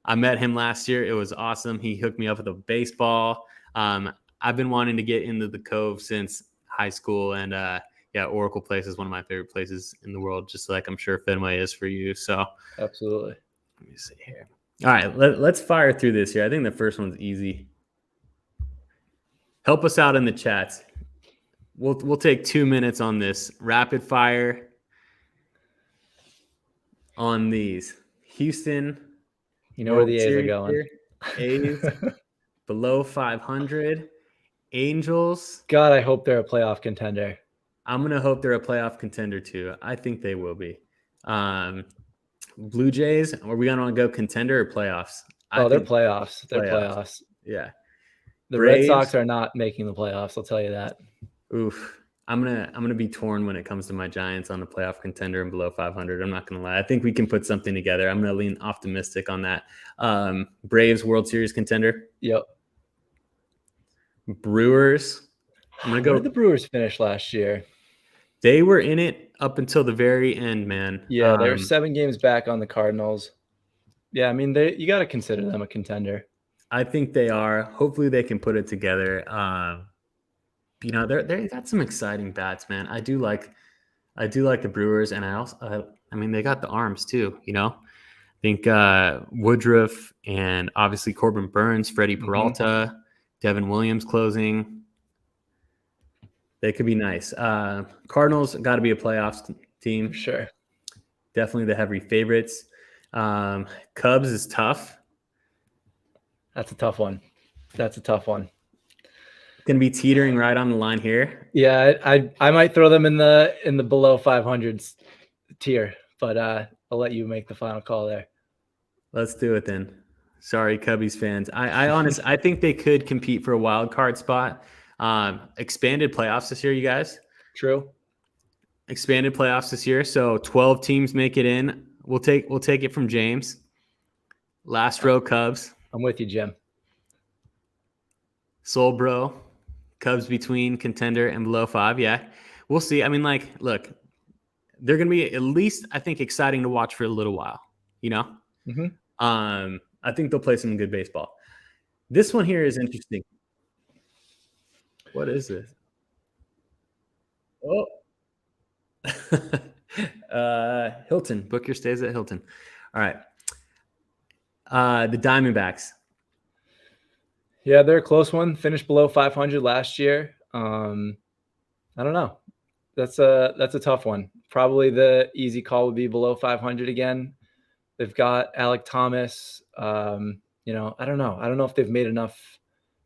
I met him last year. It was awesome. He hooked me up with a baseball. I've been wanting to get into the Cove since high school, and Oracle Place is one of my favorite places in the world, just like I'm sure Fenway is for you. So absolutely. Let me see here. All right, let's fire through this here. I think the first one's easy. Help us out in the chats. We'll take 2 minutes on this. Rapid fire on these. Houston. You know where the A's are going. A's below 500. Angels. God, I hope they're a playoff contender. I'm going to hope they're a playoff contender too. I think they will be. Blue Jays, are we going to go contender or playoffs? They're playoffs. They're playoffs. Yeah. The Braves, Red Sox are not making the playoffs. I'll tell you that. Oof. I'm gonna be torn when it comes to my Giants on the playoff contender and below 500. I'm not gonna lie. I think we can put something together. I'm gonna lean optimistic on that. Braves World Series contender. Yep. Brewers. I'm gonna go. Where did the Brewers finish last year? They were in it up until the very end, man. Yeah, they were 7 games back on the Cardinals. Yeah, I mean, you got to consider them a contender. I think they are. Hopefully, they can put it together. They got some exciting bats, man. I do like the Brewers, and I mean, they got the arms too. I think Woodruff and obviously Corbin Burns, Freddie Peralta, Devin Williams closing. They could be nice. Cardinals got to be a playoffs team. Sure. Definitely the heavy favorites. Cubs is tough. That's a tough one. Going to be teetering right on the line here. Yeah, I might throw them in the below 500s tier, but I'll let you make the final call there. Let's do it then. Sorry, Cubbies fans. I think they could compete for a wild card spot. Expanded playoffs this year, you guys. True. Expanded playoffs this year, so 12 teams make it in. We'll take it from James. Last row Cubs. I'm with you, Jim. Soul Bro. Cubs between contender and below 5. Yeah, we'll see. I mean, look, they're going to be at least, I think, exciting to watch for a little while. I think they'll play some good baseball. This one here is interesting. What is this? Oh, Hilton. Book your stays at Hilton. All right. The Diamondbacks. Yeah, they're a close one. Finished below 500 last year. I don't know. That's a tough one. Probably the easy call would be below 500 again. They've got Alec Thomas. I don't know. I don't know if they've made enough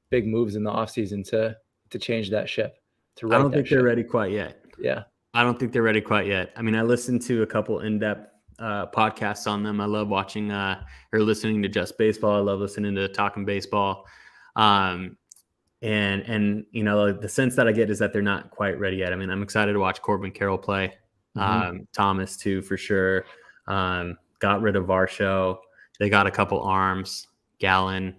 big moves in the offseason to change that ship. I don't think they're ready quite yet. Yeah. I don't think they're ready quite yet. I mean, I listened to a couple in-depth podcasts on them. I love watching or listening to Just Baseball. I love listening to Talking Baseball. And the sense that I get is that they're not quite ready yet. I mean, I'm excited to watch Corbin Carroll play. Thomas too, for sure. Got rid of Varsho. They got a couple arms, Gallen.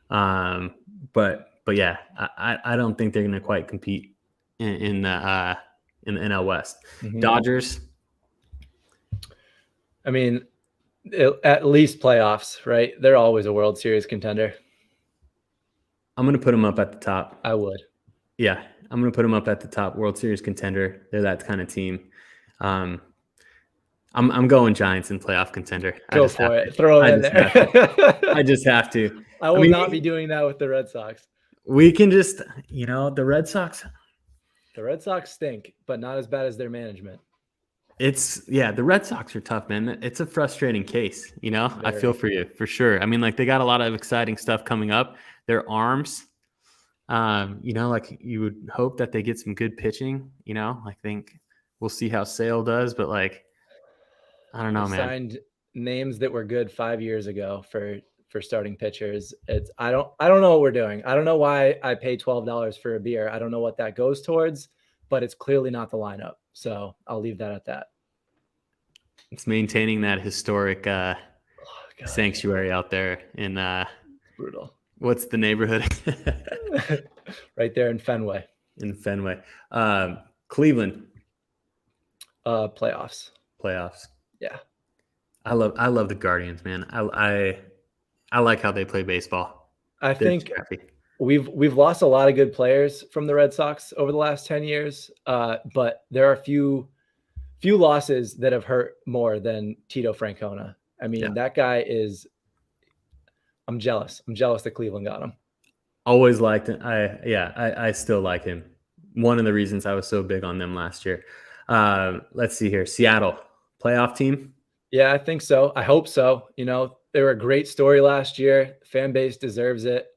But yeah, I don't think they're going to quite compete in the NL West. Dodgers. I mean, At least playoffs, right? They're always a World Series contender. I'm going to put them up at the top. I would. Yeah, I'm going to put them up at the top. World Series contender. They're that kind of team. I'm going Giants in playoff contender. Go for it. Throw it in there. I just have to. I will not be doing that with the Red Sox. We can just, the Red Sox. The Red Sox stink, but not as bad as their management. The Red Sox are tough, man. It's a frustrating case, Very. I feel for you, for sure. I mean, like, they got a lot of exciting stuff coming up. Their arms, like, you would hope that they get some good pitching, I think we'll see how Sale does, but, like, I don't know, man. Signed names that were good 5 years ago for starting pitchers. I don't know what we're doing. I don't know why I pay $12 for a beer. I don't know what that goes towards, but it's clearly not the lineup. So I'll leave that at that. It's maintaining that historic sanctuary out there in brutal. What's the neighborhood? Right there in Fenway. Cleveland. Playoffs. Yeah. I love the Guardians, man. I like how they play baseball. I think we've lost a lot of good players from the Red Sox over the last 10 years, but there are few losses that have hurt more than Tito Francona. I mean, that guy is – I'm jealous. I'm jealous that Cleveland got him. Always liked him. I still like him. One of the reasons I was so big on them last year. Let's see here. Seattle, playoff team? Yeah, I think so. I hope so. They were a great story last year. The fan base deserves it.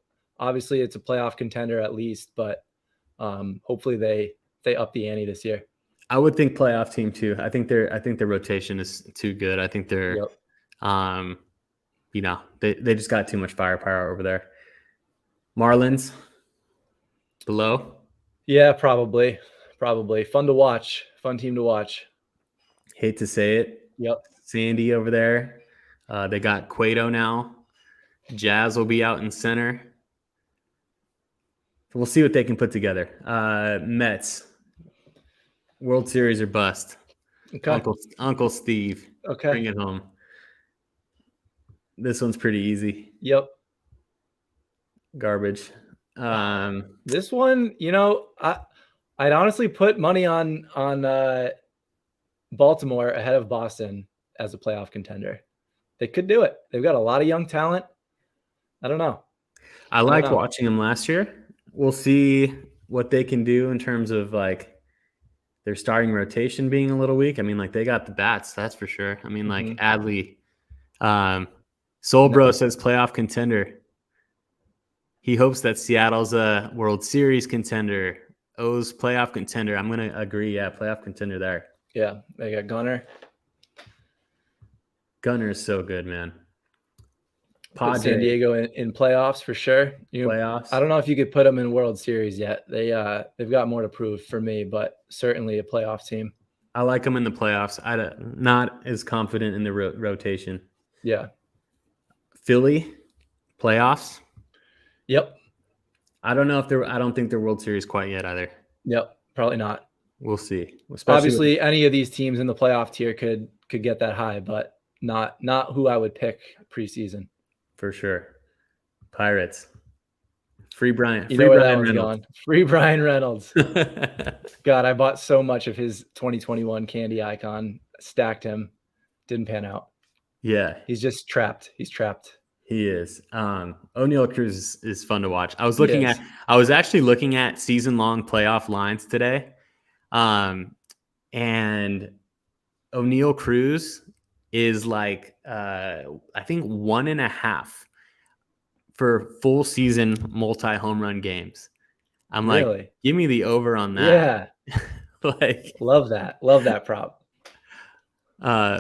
Obviously, it's a playoff contender at least, but hopefully they up the ante this year. I would think playoff team too. I think their rotation is too good. I think they're, they just got too much firepower over there. Marlins, below. Yeah, probably. Fun to watch. Fun team to watch. Hate to say it. Yep. Sandy over there. They got Cueto now. Jazz will be out in center. We'll see what they can put together. Mets. World Series or bust. Okay. Uncle Steve. Okay. Bring it home. This one's pretty easy. Yep. Garbage. This one, I'd honestly put money on Baltimore ahead of Boston as a playoff contender. They could do it. They've got a lot of young talent. I don't know. I liked watching them last year. We'll see what they can do in terms of like their starting rotation being a little weak. I mean, like they got the bats, that's for sure. I mean, like Adley, Solbro says playoff contender. He hopes that Seattle's a World Series contender. O's playoff contender. I'm going to agree. Yeah, playoff contender there. Yeah, they got Gunnar. Gunnar is so good, man. Put San Diego in playoffs for sure. Playoffs. I don't know if you could put them in World Series yet. They've got more to prove for me, but certainly a playoff team. I like them in the playoffs. I'm not as confident in the rotation. Yeah. Philly playoffs. Yep. I don't think they're World Series quite yet either. Yep. Probably not. We'll see. Obviously, any of these teams in the playoff tier could get that high, but not who I would pick preseason. For sure. Pirates. Free Brian. Free Brian Reynolds. Free Brian Reynolds. God, I bought so much of his 2021 candy icon. Stacked him. Didn't pan out. Yeah. He's just trapped. He's trapped. He is. O'Neal Cruz is fun to watch. I was actually looking at season-long playoff lines today. And O'Neal Cruz is like I think 1.5 for full season multi-home run games. I'm really? Like, give me the over on that. Yeah. Like, love that prop.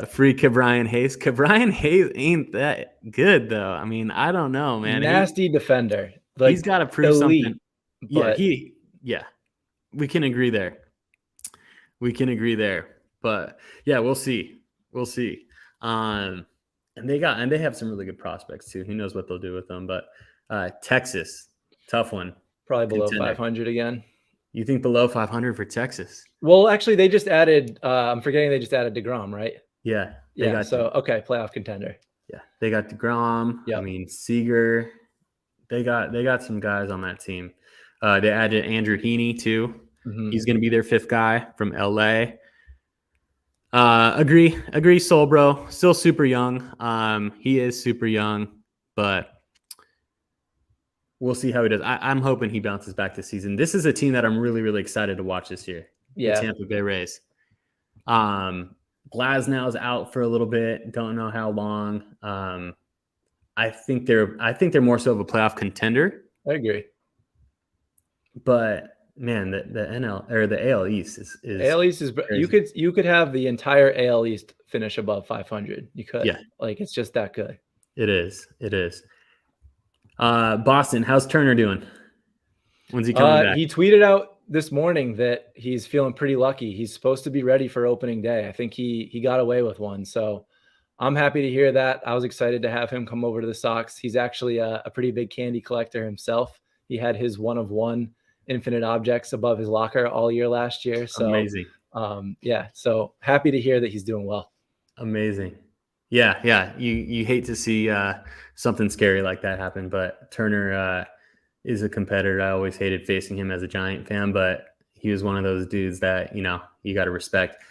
Free Ke'Bryan Hayes. Ke'Bryan Hayes ain't that good though. I mean, I don't know, man. Nasty defender. Like, he's got to prove something. But... Yeah. We can agree there. But yeah, we'll see. And they have some really good prospects too. Who knows what they'll do with them? But Texas, tough one. Probably below 500 again. You think below 500 for Texas? Well, actually, they just added. I'm forgetting they just added DeGrom, right? Yeah. Yeah. So okay, playoff contender. Yeah, they got DeGrom. Yep. I mean, Seager. They got some guys on that team. They added Andrew Heaney too. Mhm. He's going to be their 5th guy from LA. Agree, Soul Bro. Still super young. He is super young, but we'll see how he does. I'm hoping he bounces back this season. This is a team that I'm really, really excited to watch this year. Yeah. The Tampa Bay Rays. Glasnow's out for a little bit. Don't know how long. I think they're more so of a playoff contender. I agree. But man, the NL or the AL East is AL East is crazy. You could have the entire AL East finish above 500. You could. Yeah. Like it's just that good. It is. Boston, how's Turner doing? When's he coming back? He tweeted out this morning that he's feeling pretty lucky. He's supposed to be ready for opening day. I think he got away with one. So I'm happy to hear that. I was excited to have him come over to the Sox. He's actually a pretty big candy collector himself. He had his 1 of 1 infinite objects above his locker all year last year. So amazing. Yeah. So happy to hear that he's doing well. Amazing. Yeah. You hate to see something scary like that happen, but Turner is a competitor. I always hated facing him as a Giant fan, but he was one of those dudes that, you got to respect.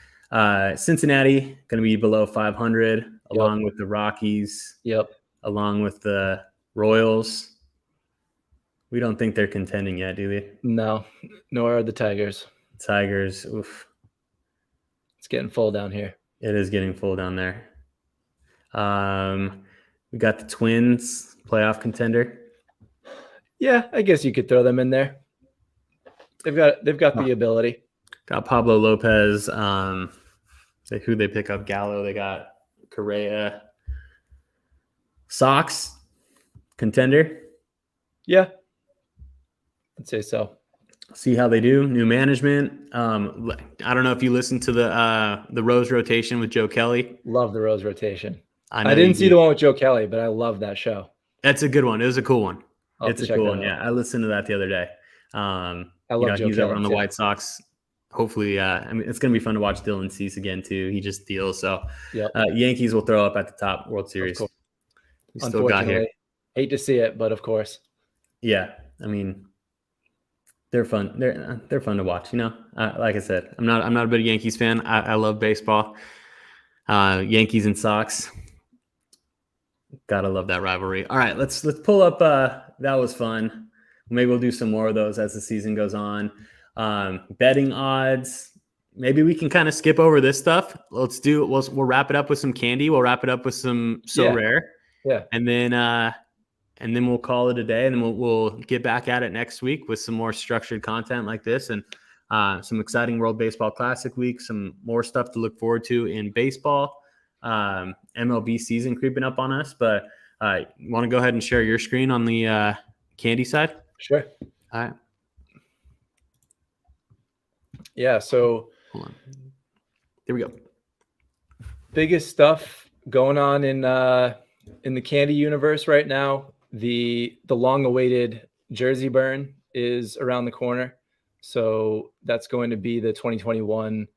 Cincinnati going to be below 500 along with the Rockies. Yep. Along with the Royals. We don't think they're contending yet, do we? No, nor are the Tigers. Tigers, oof. It's getting full down here. It is getting full down there. We got the Twins, playoff contender. Yeah, I guess you could throw them in there. They've got the ability. Got Pablo Lopez. Who they pick up? Gallo. They got Correa. Sox, contender. Yeah, I'd say so. See how they do. New management. I don't know if you listened to the Rose rotation with Joe Kelly. Love the Rose rotation. I didn't see the one with Joe Kelly, but I love that show. That's a good one. It was a cool one. It's a cool one. Yeah, I listened to that the other day. I love Joe he's Kelly over on the White Sox. Hopefully, it's going to be fun to watch Dylan Cease again too. He just deals. So, Yankees will throw up at the top. World Series. We still got here. Hate to see it, but of course. Yeah, I mean, they're fun. They're fun to watch. Like I said, I'm not a big Yankees fan. I love baseball. Yankees and Sox. Gotta love that rivalry. All right, let's pull up. That was fun. Maybe we'll do some more of those as the season goes on. Betting odds. Maybe we can kind of skip over this stuff. We'll wrap it up with some candy. We'll wrap it up with some Sorare. Yeah. And then we'll call it a day, and then we'll get back at it next week with some more structured content like this, and some exciting World Baseball Classic week, some more stuff to look forward to in baseball. MLB season creeping up on us, but you want to go ahead and share your screen on the candy side? Sure. All right. Yeah. So hold on. There we go. Biggest stuff going on in the candy universe right now. The long-awaited jersey burn is around the corner. So that's going to be the 2021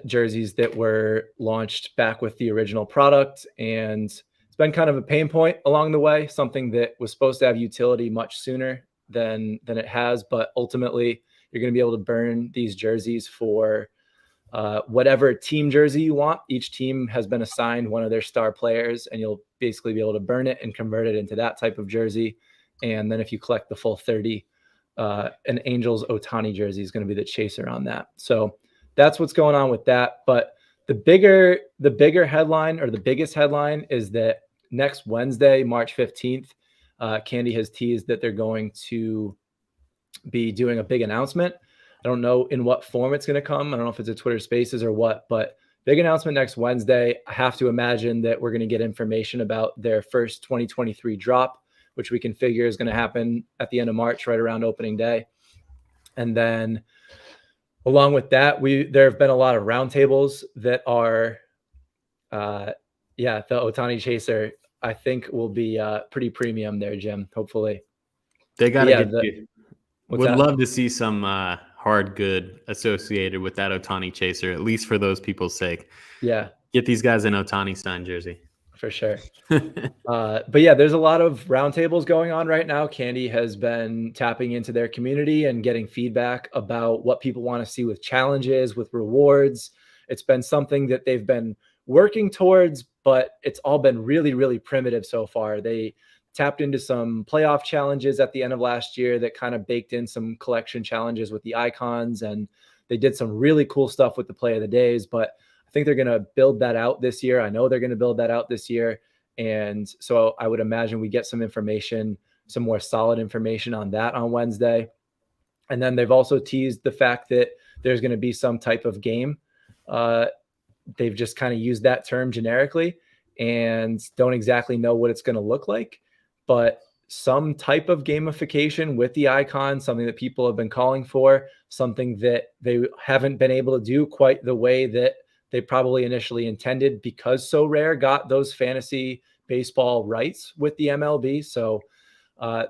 jerseys that were launched back with the original product. And it's been kind of a pain point along the way, something that was supposed to have utility much sooner than it has. But ultimately, you're going to be able to burn these jerseys for whatever team jersey you want. Each team has been assigned one of their star players, and you'll basically be able to burn it and convert it into that type of jersey. And then if you collect the full 30, an Angels Ohtani jersey is going to be the chaser on that. So that's what's going on with that. But the bigger headline, or the biggest headline, is that next Wednesday, March 15th, Candy has teased that they're going to be doing a big announcement. I don't know in what form it's going to come. I don't know if it's a Twitter Spaces or what, but big announcement next Wednesday. I have to imagine that we're going to get information about their first 2023 drop, which we can figure is going to happen at the end of March, right around opening day. And then along with that, there have been a lot of roundtables that are, the Ohtani chaser, I think, will be pretty premium there, Jim. Hopefully. They got to get you. Would love to see some hard good associated with that Ohtani chaser, at least for those people's sake. Yeah. Get these guys an Ohtani signed jersey. For sure. But yeah, there's a lot of roundtables going on right now. Candy has been tapping into their community and getting feedback about what people want to see with challenges, with rewards. It's been something that they've been working towards, but it's all been really, really primitive so far. They tapped into some playoff challenges at the end of last year that kind of baked in some collection challenges with the icons, and they did some really cool stuff with the play of the days. But I think they're going to build that out this year. I know they're going to build that out this year. And so I would imagine we get some information, some more solid information on that on Wednesday. And then they've also teased the fact that there's going to be some type of game. They've just kind of used that term generically and don't exactly know what it's going to look like, but some type of gamification with the icon, something that people have been calling for, something that they haven't been able to do quite the way that they probably initially intended, because Sorare got those fantasy baseball rights with the MLB. So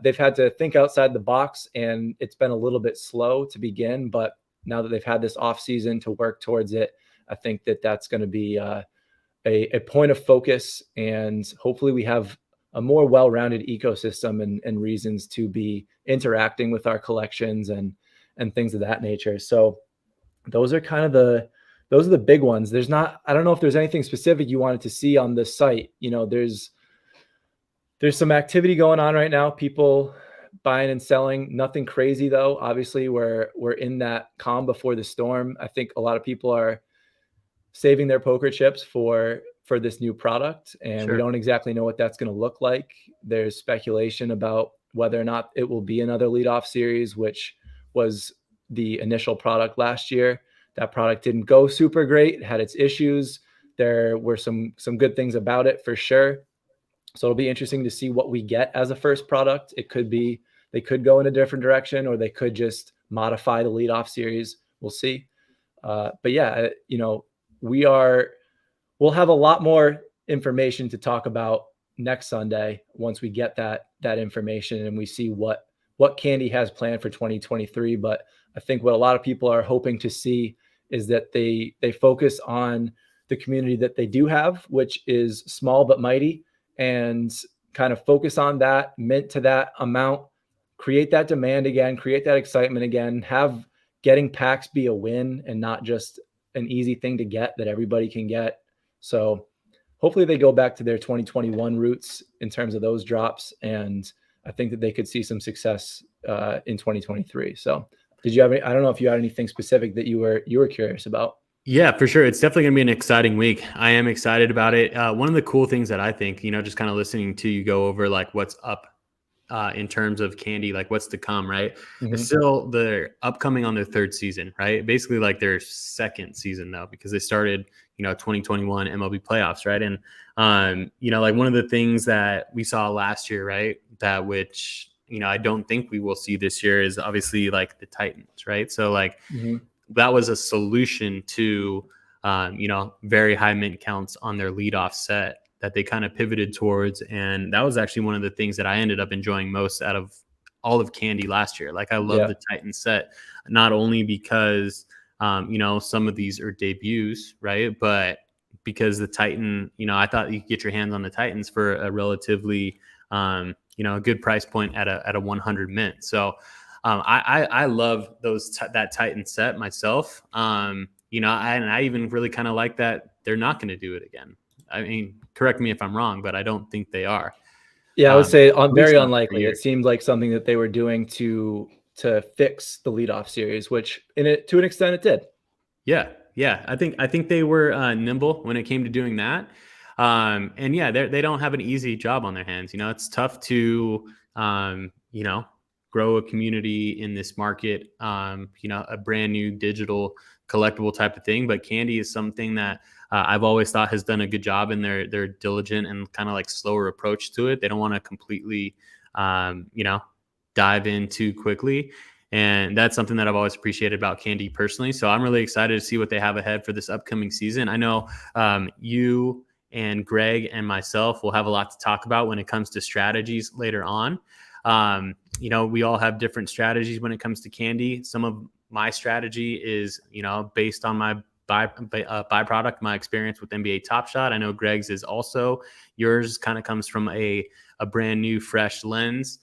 they've had to think outside the box, and it's been a little bit slow to begin. But now that they've had this off season to work towards it, I think that that's going to be a point of focus, and hopefully we have a more well-rounded ecosystem and reasons to be interacting with our collections and things of that nature. So those are kind of those are the big ones. I don't know if there's anything specific you wanted to see on this site. You know, there's some activity going on right now, people buying and selling, nothing crazy though. Obviously we're in that calm before the storm. I think a lot of people are saving their poker chips for this new product, and Sure. we don't exactly know what that's going to look like. There's speculation about whether or not it will be another leadoff series, which was the initial product last year. That product didn't go super great. It had its issues. There were some good things about it for sure. So it'll be interesting to see what we get as a first product. It could be they could go in a different direction, or they could just modify the leadoff series. We'll see. But yeah, you know, we'll have a lot more information to talk about next Sunday once we get that information and we see what Candy has planned for 2023. But I think what a lot of people are hoping to see is that they focus on the community that they do have, which is small but mighty, and kind of focus on that, mint to that amount, create that demand again, create that excitement again, have getting packs be a win and not just an easy thing to get that everybody can get. So hopefully they go back to their 2021 roots in terms of those drops. And I think that they could see some success in 2023. So did you have any, I don't know if you had anything specific that you were curious about. Yeah, for sure. It's definitely going to be an exciting week. I am excited about it. One of the cool things that I think, you know, just kind of listening to you go over like what's up in terms of Candy, like what's to come, right? Mm-hmm. It's still they're upcoming on their third season, right? Basically like their second season though, because they started, you know, 2021 MLB playoffs, right? And, you know, like one of the things that we saw last year, right? That which, you know, I don't think we will see this year is obviously like the Titans, right? So like that was a solution to, you know, very high mint counts on their leadoff set that they kind of pivoted towards. And that was actually one of the things that I ended up enjoying most out of all of Candy last year. Like I love the Titan set, not only because, you know, some of these are debuts, right? But because the Titan, you know, I thought you could get your hands on the Titans for a relatively, you know, a good price point at a 100 mint. So I love that Titan set myself. You know, I even really kind of like that they're not going to do it again. I mean, correct me if I'm wrong, but I don't think they are. Yeah, I would say very least not for unlikely. It years. seemed like something that they were doing to fix the leadoff series, which to an extent it did. Yeah. I think they were nimble when it came to doing that. And yeah, they don't have an easy job on their hands. You know, it's tough to, you know, grow a community in this market, you know, a brand new digital collectible type of thing. But Candy is something that I've always thought has done a good job in their diligent and kind of like slower approach to it. They don't want to completely, you know, dive in too quickly. And that's something that I've always appreciated about Candy personally. So I'm really excited to see what they have ahead for this upcoming season. I know you and Greg and myself will have a lot to talk about when it comes to strategies later on. You know, we all have different strategies when it comes to Candy. Some of my strategy is, you know, based on my byproduct of my experience with NBA Top Shot. I know Greg's is also. Yours kind of comes from a brand new, fresh lens.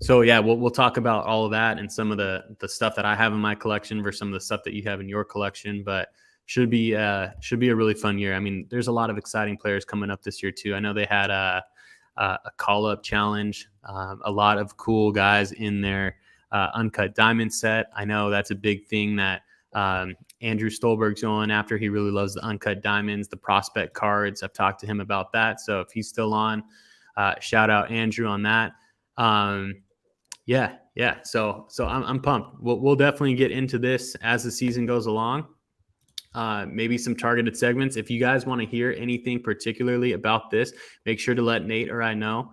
So yeah, we'll talk about all of that and some of the stuff that I have in my collection versus some of the stuff that you have in your collection. But should be a really fun year. I mean, there's a lot of exciting players coming up this year too. I know they had a call-up challenge, a lot of cool guys in their uncut diamond set. I know that's a big thing that Andrew Stolberg's on after. He really loves the uncut diamonds, the prospect cards. I've talked to him about that. So if he's still on, shout out Andrew on that. Yeah. So I'm pumped. We'll definitely get into this as the season goes along. Maybe some targeted segments. If you guys want to hear anything particularly about this, make sure to let Nate or I know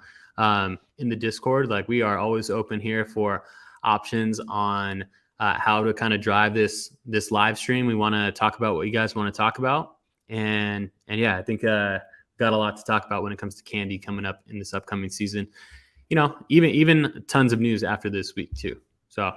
in the Discord. Like, we are always open here for options on how to kind of drive this live stream. We want to talk about what you guys want to talk about, and yeah, I think got a lot to talk about when it comes to candy coming up in this upcoming season. You know, even tons of news after this week too. So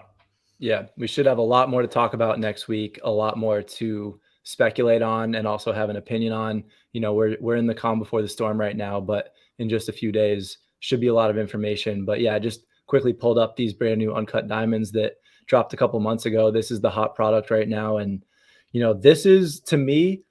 yeah, we should have a lot more to talk about next week, a lot more to speculate on and also have an opinion on. You know, we're in the calm before the storm right now, but in just a few days should be a lot of information. But yeah, I just quickly pulled up these brand new uncut diamonds that dropped a couple months ago. This is the hot product right now. And, you know, this is, to me,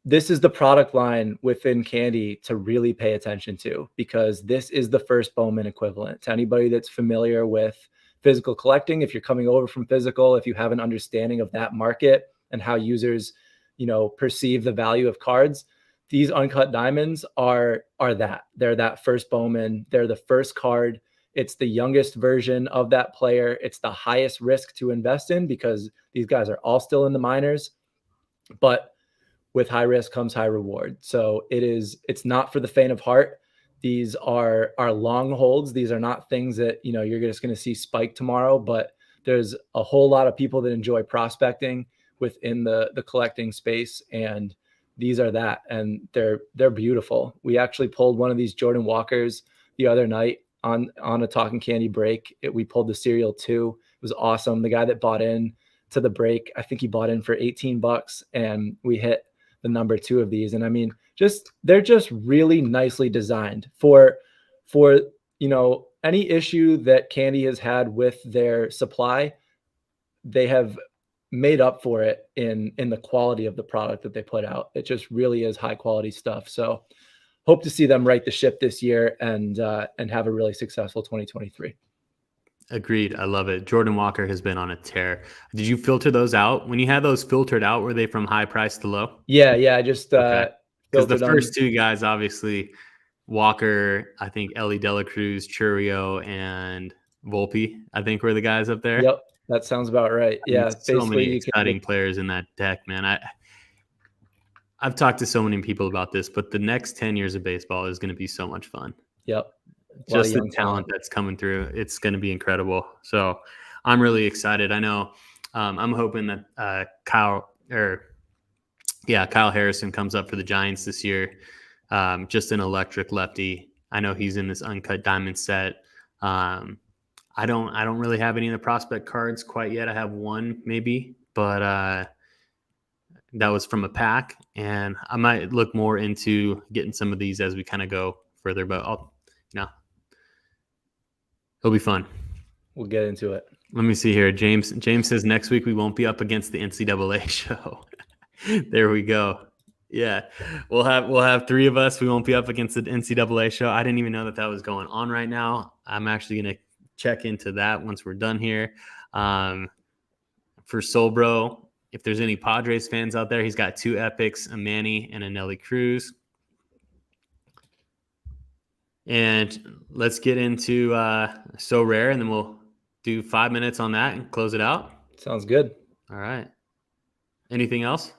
this is the product line within candy to really pay attention to, because this is the first Bowman equivalent. To anybody that's familiar with physical collecting, if you're coming over from physical, if you have an understanding of that market and how users, you know, perceive the value of cards, these uncut diamonds are that. They're that first Bowman. They're the first card. It's the youngest version of that player. It's the highest risk to invest in because these guys are all still in the minors, but with high risk comes high reward. So it's not for the faint of heart. These are long holds. These are not things that, you know, you're just going to see spike tomorrow, but there's a whole lot of people that enjoy prospecting within the collecting space. And these are that, and they're beautiful. We actually pulled one of these Jordan Walkers the other night on a Talking Candy break. We pulled the Serial 2. It was awesome. The guy that bought in to the break, I think he bought in for $18, and we hit the number 2 of these. And I mean, they're just really nicely designed for, you know, any issue that Candy has had with their supply. They have made up for it in the quality of the product that they put out. It just really is high quality stuff. So hope to see them right the ship this year and have a really successful 2023. Agreed. I love it. Jordan Walker has been on a tear. Did you filter those out? When you had those filtered out, were they from high price to low? Yeah. I just because the first 2 guys, obviously, Walker, I think Ellie Dela Cruz, Churio, and Volpe, I think were the guys up there. Yep, that sounds about right. I mean, so many exciting players in that deck, man. I've talked to so many people about this, but the next 10 years of baseball is going to be so much fun. Yep. Just the talent that's coming through. It's going to be incredible. So I'm really excited. I know I'm hoping that Kyle Harrison comes up for the Giants this year. Just an electric lefty. I know he's in this uncut diamond set. I don't really have any of the prospect cards quite yet. I have one maybe, but that was from a pack, and I might look more into getting some of these as we kind of go further, but it'll be fun. We'll get into it. Let me see here. James says next week we won't be up against the NCAA show. There we go. Yeah, we'll have 3 of us. We won't be up against the NCAA show. I didn't even know that was going on right now. I'm actually going to check into that once we're done here. For Solbro, if there's any Padres fans out there, he's got 2 epics, a Manny and a Nelly Cruz. And let's get into So Rare, and then we'll do 5 minutes on that and close it out. Sounds good. All right. Anything else?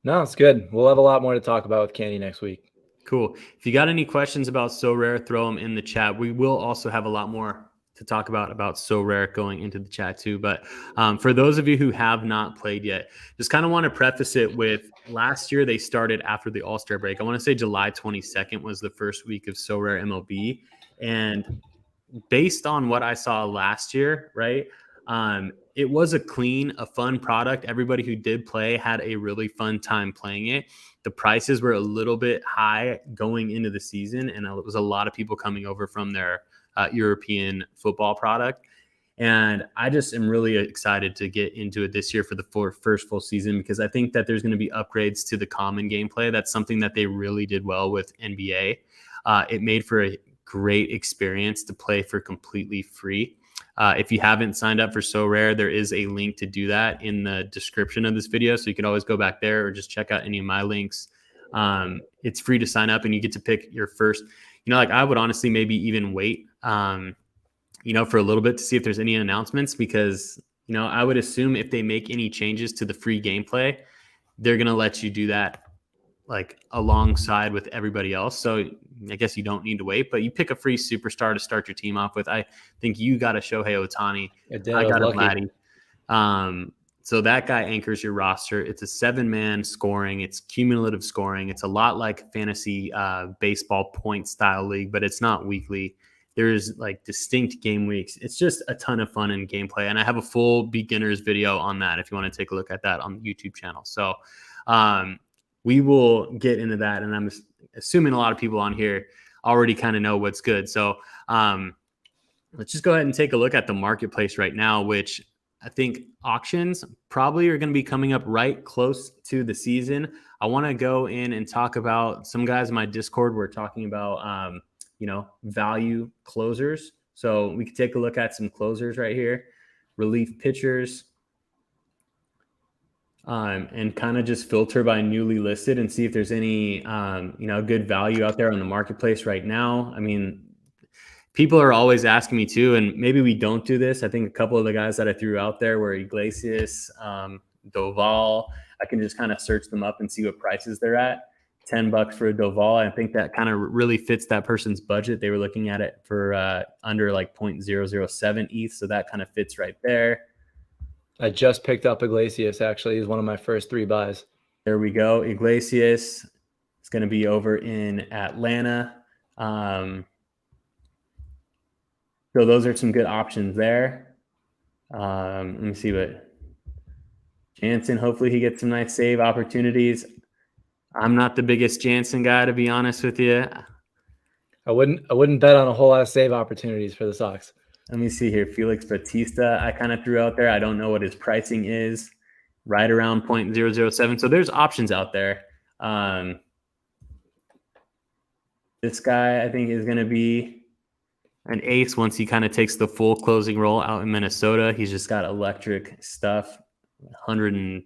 No, it's good. We'll have a lot more to talk about with Candy next week. Cool. If you got any questions about So Rare, throw them in the chat. We will also have a lot more to talk about So Rare going into the chat too. But for those of you who have not played yet, just kind of want to preface it with last year they started after the All-Star break. I want to say July 22nd was the first week of Sorare MLB. And based on what I saw last year, right, It was a fun product. Everybody who did play had a really fun time playing it. The prices were a little bit high going into the season, and it was a lot of people coming over from their European football product. And I just am really excited to get into it this year for the first full season, because I think that there's going to be upgrades to the common gameplay. That's something that they really did well with NBA. It made for a great experience to play for completely free. If you haven't signed up for Sorare, there is a link to do that in the description of this video. So you can always go back there or just check out any of my links. It's free to sign up, and you get to pick your first, like I would honestly maybe even wait, for a little bit to see if there's any announcements, because, I would assume if they make any changes to the free gameplay, they're going to let you do that like alongside with everybody else. So I guess you don't need to wait, but you pick a free superstar to start your team off with. I think you got a Shohei Ohtani. I got a Vladdy. So that guy anchors your roster. It's a 7-man scoring. It's cumulative scoring. It's a lot like fantasy baseball point style league, but it's not weekly. There's like distinct game weeks. It's just a ton of fun in gameplay. And I have a full beginners video on that if you want to take a look at that on the YouTube channel. So we will get into that. And I'm assuming a lot of people on here already kind of know what's good. So let's just go ahead and take a look at the marketplace right now, which I think auctions probably are going to be coming up right close to the season. I want to go in and talk about some guys in my Discord. We're talking about, value closers. So we can take a look at some closers right here, relief pitchers, and kind of just filter by newly listed and see if there's any, good value out there on the marketplace right now. I mean, people are always asking me too, and maybe we don't do this. I think a couple of the guys that I threw out there were Iglesias, Doval. I can just kind of search them up and see what prices they're at. $10 for a Doval. I think that kind of really fits that person's budget. They were looking at it for under like 0.007 ETH. So that kind of fits right there. I just picked up Iglesias, actually. He's one of my first 3 buys. There we go. Iglesias is going to be over in Atlanta. So those are some good options there. Let me see what Jansen, hopefully he gets some nice save opportunities. I'm not the biggest Jansen guy, to be honest with you. I wouldn't bet on a whole lot of save opportunities for the Sox. Let me see here. Felix Bautista, I kind of threw out there. I don't know what his pricing is. Right around 0.007. So there's options out there. This guy, I think, is going to be an ace once he kind of takes the full closing role out in Minnesota. He's just got electric stuff, 100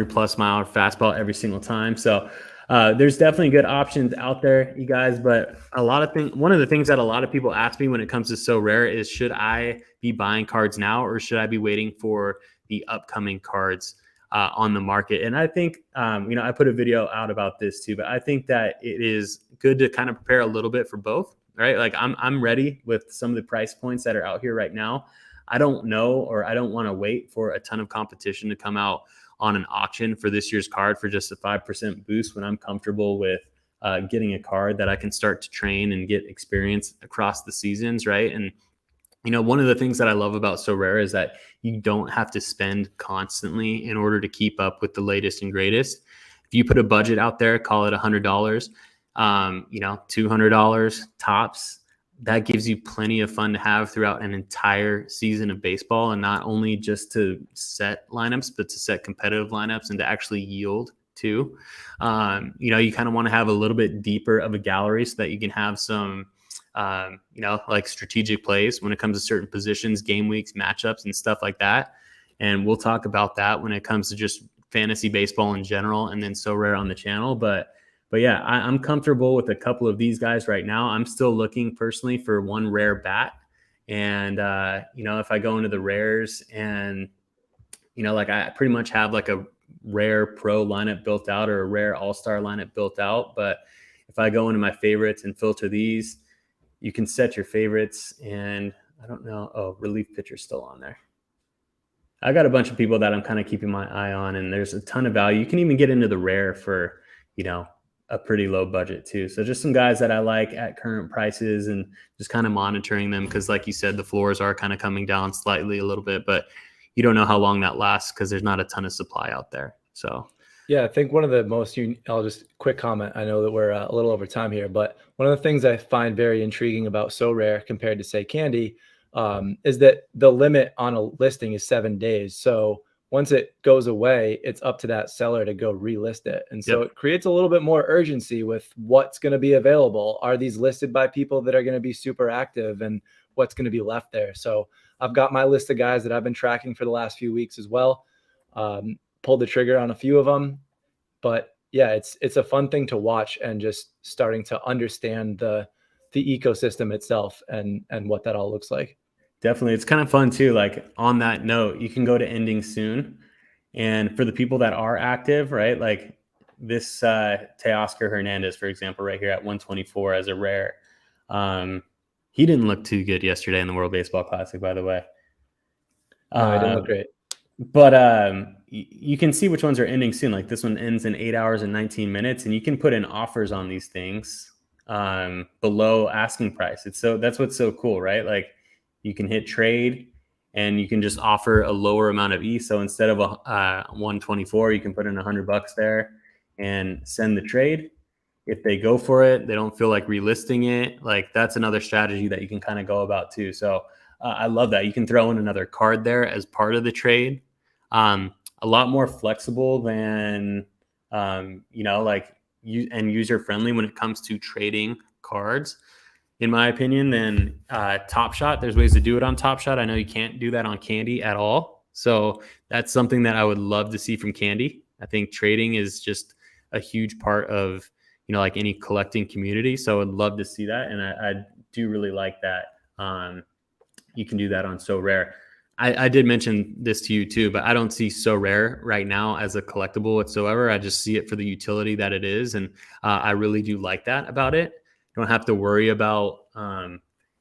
plus mile fastball every single time. So there's definitely good options out there, you guys. But one of the things that a lot of people ask me when it comes to Sorare is, should I be buying cards now, or should I be waiting for the upcoming cards on the market? And I think, I put a video out about this too, but I think that it is good to kind of prepare a little bit for both, right? Like I'm ready with some of the price points that are out here right now. I don't know, or I don't want to wait for a ton of competition to come out on an auction for this year's card for just a 5% boost when I'm comfortable with getting a card that I can start to train and get experience across the seasons, right? And, one of the things that I love about Sorare is that you don't have to spend constantly in order to keep up with the latest and greatest. If you put a budget out there, call it $100, $200 tops, that gives you plenty of fun to have throughout an entire season of baseball, and not only just to set lineups, but to set competitive lineups and to actually yield too. You kind of want to have a little bit deeper of a gallery so that you can have some, like strategic plays when it comes to certain positions, game weeks, matchups, and stuff like that. And we'll talk about that when it comes to just fantasy baseball in general, and then Sorare on the channel. But yeah, I'm comfortable with a couple of these guys right now. I'm still looking personally for one rare bat. And, if I go into the rares and, I pretty much have like a rare pro lineup built out or a rare all-star lineup built out. But if I go into my favorites and filter these, you can set your favorites. And I don't know. Oh, relief pitcher's still on there. I got a bunch of people that I'm kind of keeping my eye on, and there's a ton of value. You can even get into the rare for, a pretty low budget too. So just some guys that I like at current prices and just kind of monitoring them. Cause like you said, the floors are kind of coming down slightly a little bit, but you don't know how long that lasts because there's not a ton of supply out there. So yeah, I think one of the most, I'll just quick comment. I know that we're a little over time here, but one of the things I find very intriguing about Sorare compared to say Candy is that the limit on a listing is 7 days. So once it goes away, it's up to that seller to go relist it. And so it creates a little bit more urgency with what's going to be available. Are these listed by people that are going to be super active, and what's going to be left there? So I've got my list of guys that I've been tracking for the last few weeks as well. Pulled the trigger on a few of them, but yeah, it's a fun thing to watch and just starting to understand the ecosystem itself and what that all looks like. Definitely. It's kind of fun too. Like on that note, you can go to ending soon. And for the people that are active, right? Like this Teoscar Hernandez, for example, right here at 124 as a rare. He didn't look too good yesterday in the World Baseball Classic, by the way. No, he didn't look great. But you can see which ones are ending soon. Like this one ends in 8 hours and 19 minutes, and you can put in offers on these things below asking price. That's what's so cool, right? Like you can hit trade and you can just offer a lower amount of ETH. So instead of 124, you can put in $100 there and send the trade. If they go for it, they don't feel like relisting it. Like that's another strategy that you can kind of go about too. So I love that. You can throw in another card there as part of the trade. A lot more flexible than, like user friendly when it comes to trading cards, in my opinion, than Top Shot. There's ways to do it on Top Shot. I know you can't do that on Candy at all. So that's something that I would love to see from Candy. I think trading is just a huge part of, like any collecting community. So I'd love to see that. And I do really like that. You can do that on Sorare. I did mention this to you too, but I don't see Sorare right now as a collectible whatsoever. I just see it for the utility that it is. And I really do like that about it. You don't have to worry about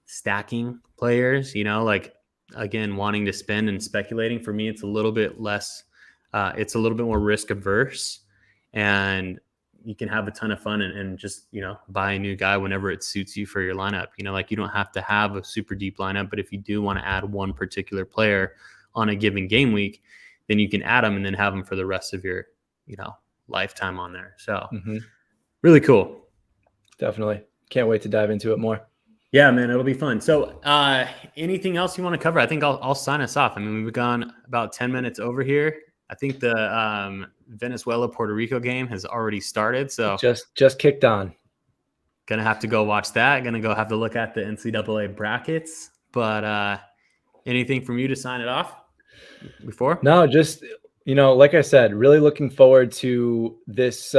stacking players, like, again, wanting to spend and speculating. For me, it's a little bit less, it's a little bit more risk averse, and you can have a ton of fun and just, buy a new guy whenever it suits you for your lineup. Like you don't have to have a super deep lineup, but if you do want to add one particular player on a given game week, then you can add them and then have them for the rest of your, lifetime on there. So really cool. Definitely. Can't wait to dive into it more. Yeah, man, it'll be fun. So anything else you want to cover? I think I'll sign us off. I mean, we've gone about 10 minutes over here. I think the Venezuela-Puerto Rico game has already started. So just kicked on. Gonna have to go watch that. Gonna go have to look at the NCAA brackets. But anything from you to sign it off before? No, just, like I said, really looking forward to this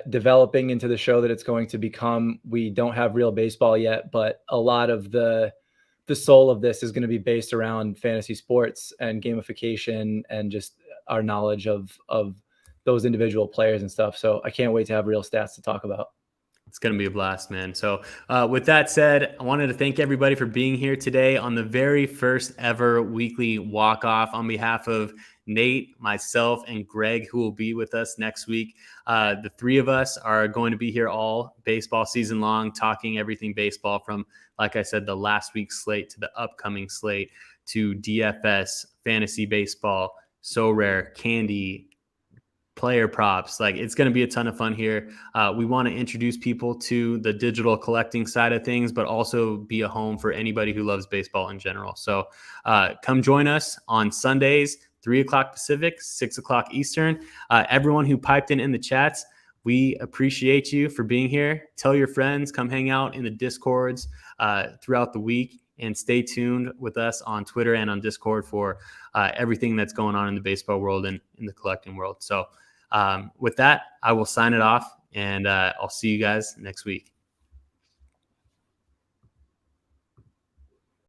developing into the show that it's going to become. We don't have real baseball yet, but a lot of the soul of this is going to be based around fantasy sports and gamification and just our knowledge of those individual players and stuff. So I can't wait to have real stats to talk about. It's going to be a blast, man. So with that said, I wanted to thank everybody for being here today on the very first ever weekly walk-off. On behalf of Nate, myself, and Greg, who will be with us next week. The three of us are going to be here all baseball season long, talking everything baseball from, like I said, the last week's slate to the upcoming slate to DFS, fantasy baseball, Sorare, Candy, player props. Like, it's going to be a ton of fun here. We want to introduce people to the digital collecting side of things, but also be a home for anybody who loves baseball in general. So come join us on Sundays, 3:00 Pacific, 6:00 Eastern. Everyone who piped in the chats, we appreciate you for being here. Tell your friends, come hang out in the Discords throughout the week, and stay tuned with us on Twitter and on Discord for everything that's going on in the baseball world and in the collecting world. So with that, I will sign it off, and I'll see you guys next week.